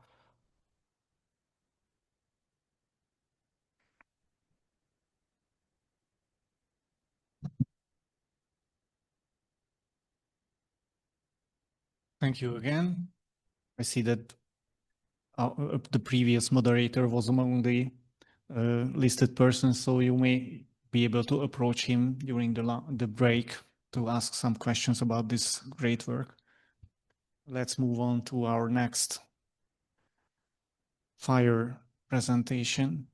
S8: Thank you again. I see that the previous moderator was among the listed persons, so you may be able to approach him during the break to ask some questions about this great work. Let's move on to our next FIRE presentation.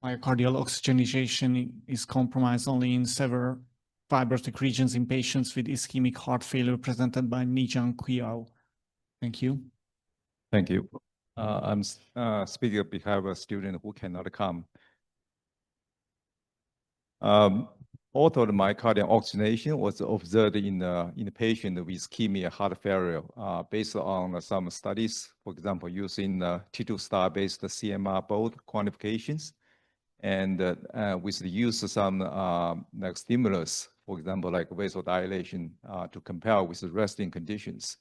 S8: Myocardial oxygenation is compromised only in several fibrotic regions in patients with ischemic heart failure presented by Nijang Qiao. Thank you.
S18: Thank you. I'm speaking on behalf of a student who cannot come. Although the myocardial oxygenation was observed in the patient with ischemia heart failure based on some studies, for example, using T2 star-based CMR both quantifications and with the use of some like stimulus, for example, like vasodilation to compare with the resting conditions.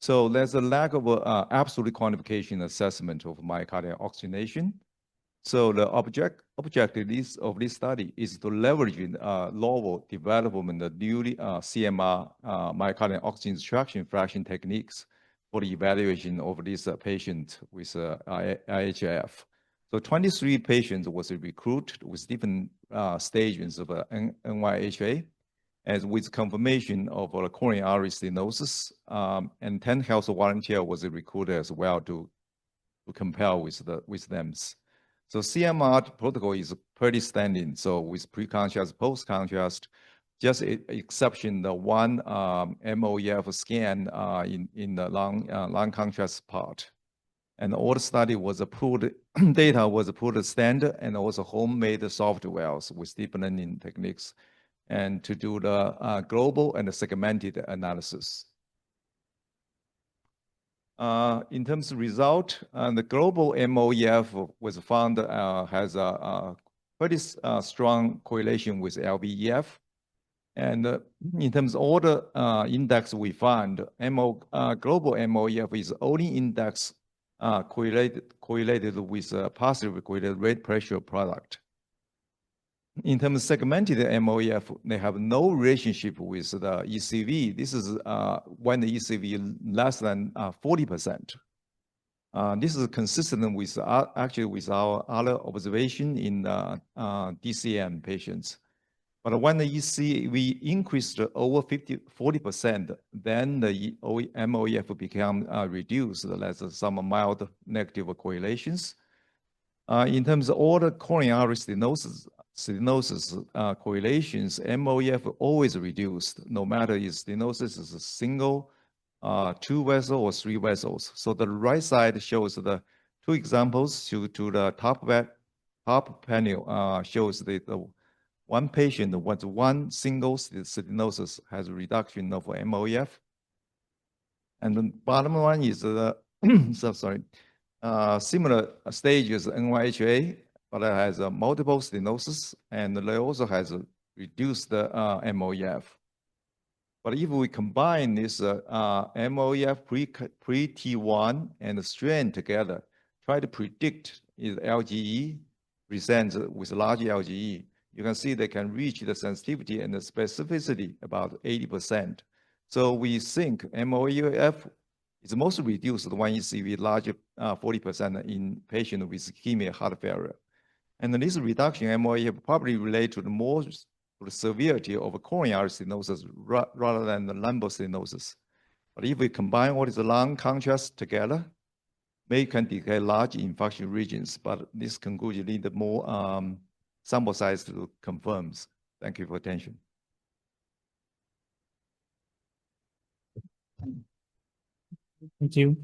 S18: So there's a lack of absolute quantification assessment of myocardial oxygenation. So the objective of this study is to leverage novel development of newly CMR myocardial oxygen extraction fraction techniques for the evaluation of this patient with IHF. So 23 patients was recruited with different stages of NYHA, as with confirmation of coronary artery stenosis, and 10 healthy volunteer was recruited as well to compare with them. So CMR protocol is pretty standard. So with pre-contrast, post-contrast, just exception the one MOEF scan in the lung contrast part. And all the study was approved, data was approved standard and also homemade softwares with deep learning techniques and to do the global and the segmented analysis. In terms of result, the global MOEF was found has a pretty strong correlation with LVEF. And in terms of all the index we found, global MOEF is only index correlated with positive correlated rate pressure product. in terms of segmented MOEF, they have no relationship with the ECV. This is when the ECV less than 40%. This is consistent with actually with our other observation in DCM patients. But when the ECV increased over 40%, then the MOEF become reduced. There's some mild negative correlations. In terms of all the coronary stenosis correlations, MOEF always reduced, no matter if stenosis is a single, 2 vessel or 3 vessels. So the right side shows the 2 examples. To the top panel shows the one patient with one single stenosis has a reduction of MOEF. And the bottom one is the similar stages NYHA, but it has a multiple stenosis, and they also has a reduced MOEF. But if we combine this MOEF pre-T1 and the strain together, try to predict if LGE presents with large LGE, you can see they can reach the sensitivity and the specificity about 80%. So we think MOEF is most reduced when you see with larger 40% in patient with ischemia heart failure. And this reduction in MOEF probably related to the severity of coronary stenosis rather than the lumbar stenosis. But if we combine all these lung contrast together, may can decay large infarction regions, but this conclusion need more sample size to confirm. Thank you for attention.
S11: Thank you.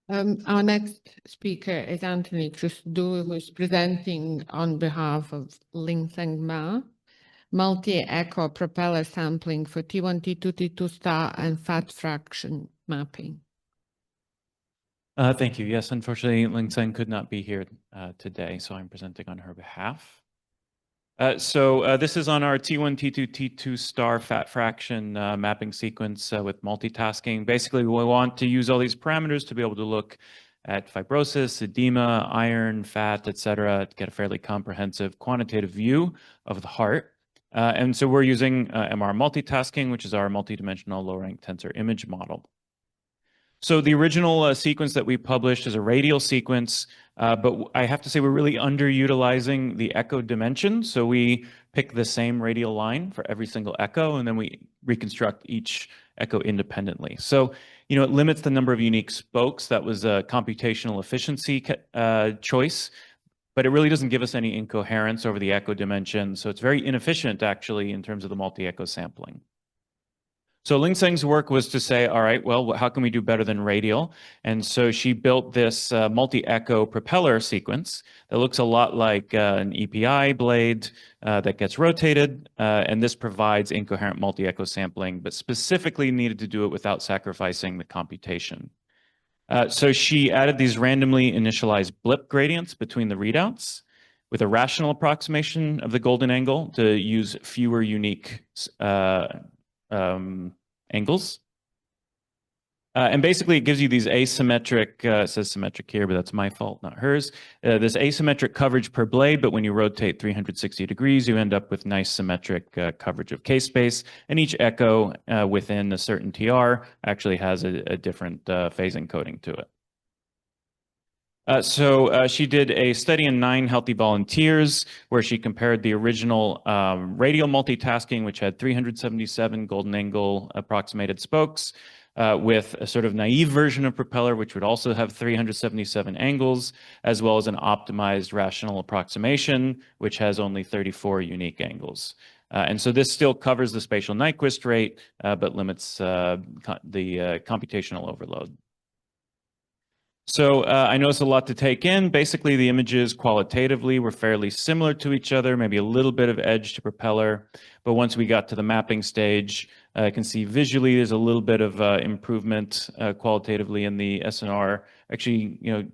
S9: Our next speaker is Anthony Trusdou, who is presenting on behalf of Lingseng Ma, multi-echo propeller sampling for T1, T2, T2 star, and fat fraction mapping.
S6: Thank you. Yes, unfortunately, Lingseng could not be here today, so I'm presenting on her behalf. This is on our T1, T2, T2 star fat fraction mapping sequence with multitasking. Basically, we want to use all these parameters to be able to look at fibrosis, edema, iron, fat, et cetera, to get a fairly comprehensive quantitative view of the heart. And so we're using MR multitasking, which is our multidimensional low-rank tensor image model. So the original sequence that we published is a radial sequence, but I have to say we're really underutilizing the echo dimension. So we pick the same radial line for every single echo, and then we reconstruct each echo independently. So, you know, it limits the number of unique spokes. That was a computational efficiency choice, but it really doesn't give us any incoherence over the echo dimension. So it's very inefficient, actually, in terms of the multi-echo sampling. So Lingseng's work was to say, all right, well, how can we do better than radial? And so she built this multi-echo propeller sequence that looks a lot like an EPI blade that gets rotated. And this provides incoherent multi-echo sampling, but specifically needed to do it without sacrificing the computation. So she added these randomly initialized blip gradients between the readouts with a rational approximation of the golden angle to use fewer unique angles. And basically, it gives you these asymmetric, it says symmetric here, but that's my fault, not hers. This asymmetric coverage per blade, but when you rotate 360 degrees, you end up with nice symmetric coverage of case space. And each echo within a certain TR actually has a different phase encoding to it. So she did a study in 9 healthy volunteers where she compared the original radial multitasking, which had 377 golden angle approximated spokes, with a sort of naive version of propeller, which would also have 377 angles, as well as an optimized rational approximation, which has only 34 unique angles. And so this still covers the spatial Nyquist rate, but limits the computational overload. So I know it's a lot to take in. Basically, the images qualitatively were fairly similar to each other, maybe a little bit of edge to propeller. But once we got to the mapping stage, I can see visually there's a little bit of improvement qualitatively in the SNR. Actually, you know,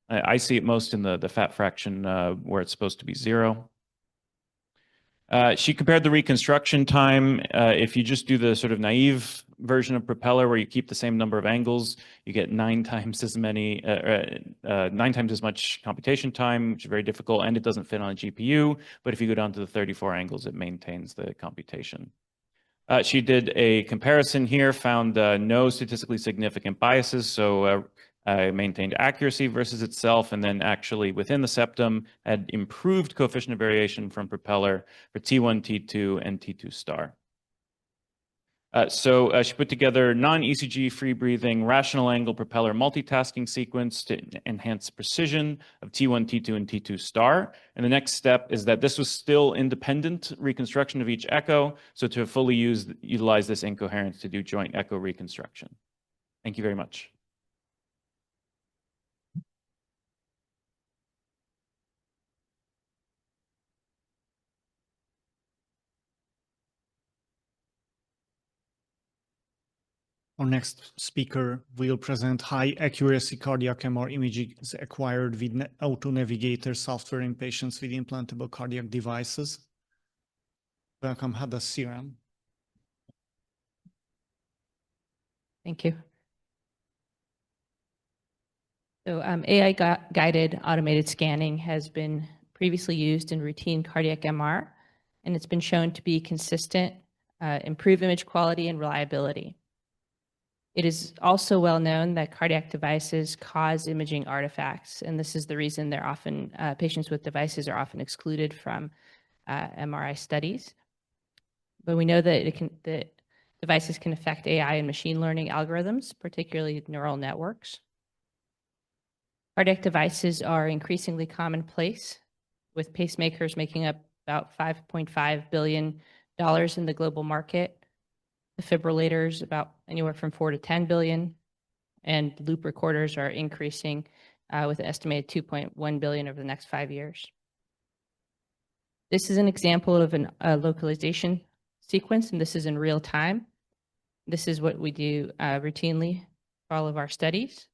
S6: I see it most in the fat fraction where it's supposed to be 0. She compared the reconstruction time. If you just do the sort of naive version of propeller where you keep the same number of angles, you get 9 times as many, 9 times as much computation time, which is very difficult, and it doesn't fit on a GPU. But if you go down to the 34 angles, it maintains the computation. She did a comparison here, found no statistically significant biases, so maintained accuracy versus itself, and then actually within the septum had improved coefficient of variation from propeller for T1, T2, and T2 star. So she put together non-ECG free-breathing rational angle propeller multitasking sequence to enhance precision of T1, T2, and T2 star. And the next step is that this was still independent reconstruction of each echo, so to fully utilize this incoherence to do joint echo reconstruction. Thank you very much.
S8: Our next speaker will present high accuracy cardiac MR imaging acquired with Auto Navigator software in patients with implantable cardiac devices. Welcome, Hada Siram.
S3: Thank you. So AI-guided automated scanning has been previously used in routine cardiac MR, and it's been shown to be consistent, improve image quality and reliability. It is also well known that cardiac devices cause imaging artifacts, and this is the reason they're often, patients with devices are often excluded from MRI studies. But we know that devices can affect AI and machine learning algorithms, particularly neural networks. Cardiac devices are increasingly commonplace, with pacemakers making up about $5.5 billion in the global market. Defibrillators about anywhere from 4 to 10 billion, and loop recorders are increasing with an estimated 2.1 billion over the next 5 years. This is an example of a localization sequence, and this is in real time. This is what we do routinely for all of our studies.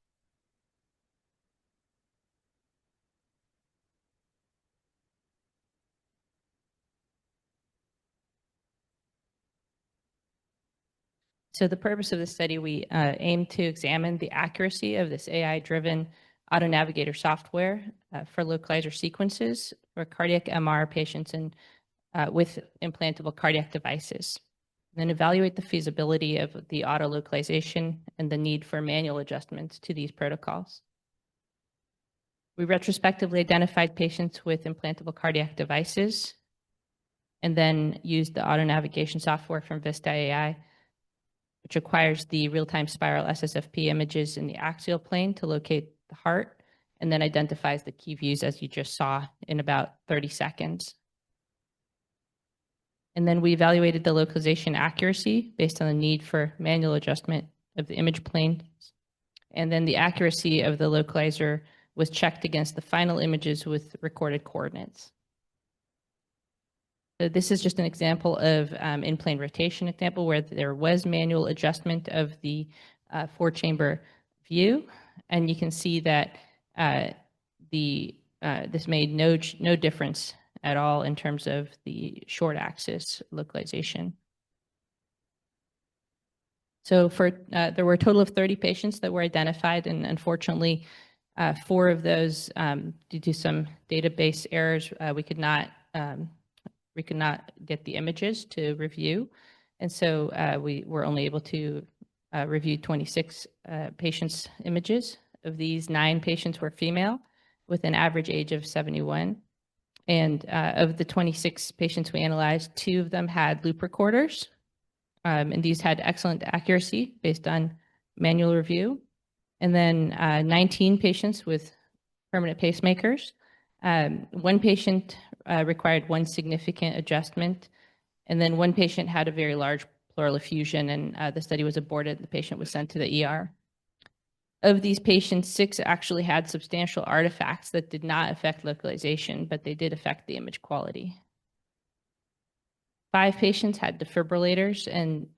S3: So the purpose of the study, we aim to examine the accuracy of this AI-driven Auto Navigator software for localizer sequences for cardiac MR patients and with implantable cardiac devices. And then evaluate the feasibility of the auto localization and the need for manual adjustments to these protocols. We retrospectively identified patients with implantable cardiac devices and then used the auto navigation software from Vista AI, which requires the real-time spiral SSFP images in the axial plane to locate the heart, and then identifies the key views as you just saw in about 30 seconds. And then we evaluated the localization accuracy based on the need for manual adjustment of the image plane. And then the accuracy of the localizer was checked against the final images with recorded coordinates. So this is just an example of in-plane rotation example where there was manual adjustment of the 4-chamber view. And you can see that this made no difference at all in terms of the short axis localization. So there were a total of 30 patients that were identified, and unfortunately, 4 of those, due to some database errors, we could not get the images to review. And so we were only able to review 26 patients' images. Of these, 9 patients were female with an average age of 71. And of the 26 patients we analyzed, 2 of them had loop recorders. And these had excellent accuracy based on manual review. And then 19 patients with permanent pacemakers. 1 patient required 1 significant adjustment. And then 1 patient had a very large pleural effusion, and the study was aborted. The patient was sent to the ER. Of these patients, 6 actually had substantial artifacts that did not affect localization, but they did affect the image quality. 5 patients had defibrillators, and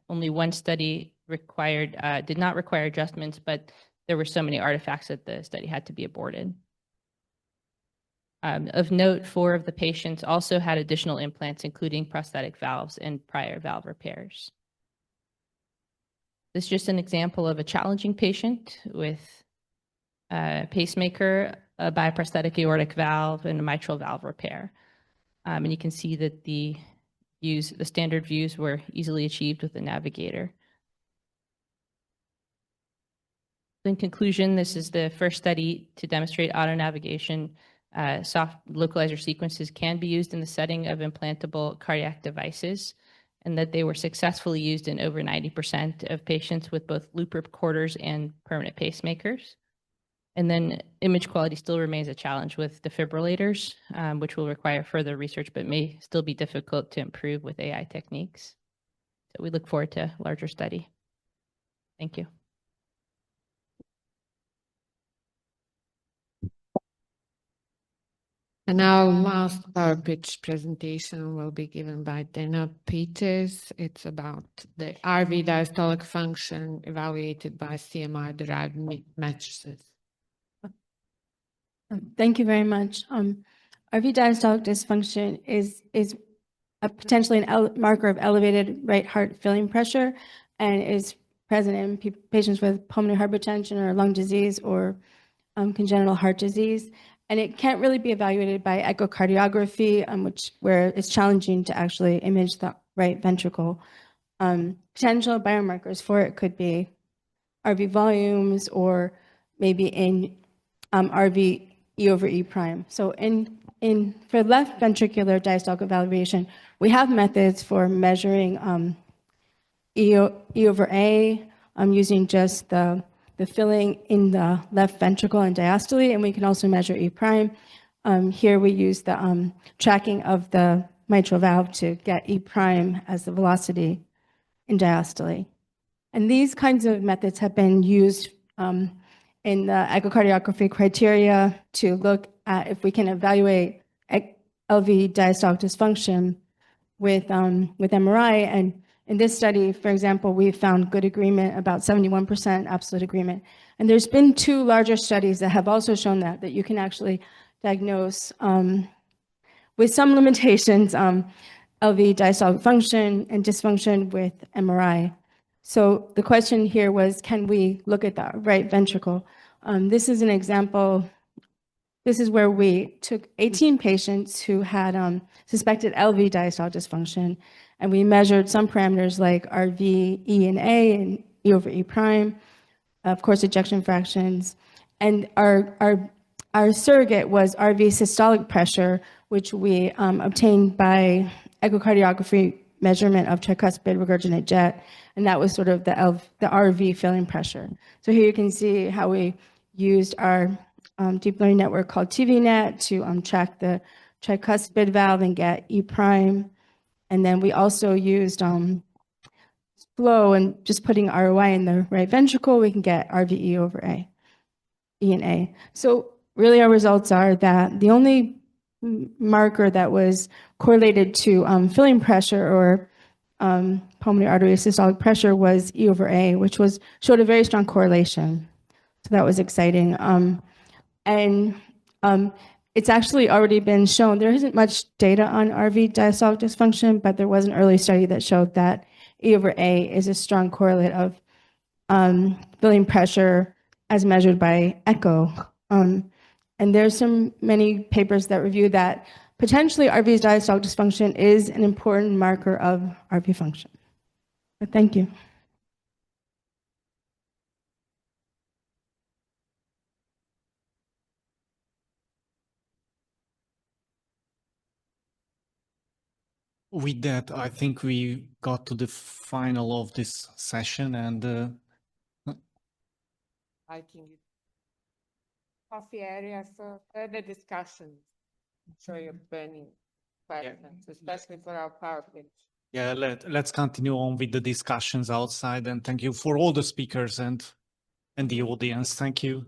S3: only 1 study did not require adjustments, but there were so many artifacts that the study had to be aborted.
S19: Of note, 4 of the patients also had additional implants, including prosthetic valves and prior valve repairs. This is just an example of a challenging patient with a pacemaker, a biprosthetic aortic valve, and a mitral valve repair. And you can see that the standard views were easily achieved with the navigator. In conclusion, this is the first study to demonstrate auto navigation. Soft localizer sequences can be used in the setting of implantable cardiac devices, and that they were successfully used in over 90% of patients with both loop recorders and permanent pacemakers. And then image quality still remains a challenge with defibrillators, which will require further research, but may still be difficult to improve with AI techniques. So we look forward to a larger study. Thank you.
S9: And our last power pitch presentation will be given by Dana Peters. It's about the RV diastolic function evaluated by CMR-derived matrices.
S2: Thank you very much. RV diastolic dysfunction is potentially a marker of elevated right heart filling pressure and is present in patients with pulmonary hypertension or lung disease or congenital heart disease. And it can't really be evaluated by echocardiography, where it's challenging to actually image the right ventricle. Potential biomarkers for it could be RV volumes or maybe in RV E over E prime. So for left ventricular diastolic evaluation, we have methods for measuring E over A using just the filling in the left ventricle and diastole, and we can also measure E prime. Here we use the tracking of the mitral valve to get E prime as the velocity in diastole. And these kinds of methods have been used in the echocardiography criteria to look at if we can evaluate LV diastolic dysfunction with MRI. And in this study, for example, we found good agreement, about 71% absolute agreement. And there's been 2 larger studies that have also shown that you can actually diagnose with some limitations LV diastolic function and dysfunction with MRI. So the question here was, can we look at the right ventricle? This is an example. This is where we took 18 patients who had suspected LV diastolic dysfunction, and we measured some parameters like RV, E and A, and E over E prime, of course, ejection fractions. And our surrogate was RV systolic pressure, which we obtained by echocardiography measurement of tricuspid regurgitant jet, and that was sort of the RV filling pressure. So here you can see how we used our deep learning network called TVNet to track the tricuspid valve and get E prime. And then we also used flow, and just putting ROI in the right ventricle, we can get RVE over A, E and A. So really our results are that the only marker that was correlated to filling pressure or pulmonary artery systolic pressure was E over A, which showed a very strong correlation. So that was exciting. It's actually already been shown. There isn't much data on RV diastolic dysfunction, but there was an early study that showed that E over A is a strong correlate of filling pressure as measured by echo. And there's many papers that review that potentially RV diastolic dysfunction is an important marker of RV function. But thank you.
S8: With that, I think we got to the final of this session, and
S9: I think it's coffee area for further discussions. I'm sure you're burning questions, especially for our power pitch.
S8: yeah, let's continue on with the discussions outside. And thank you for all the speakers and the audience. Thank you.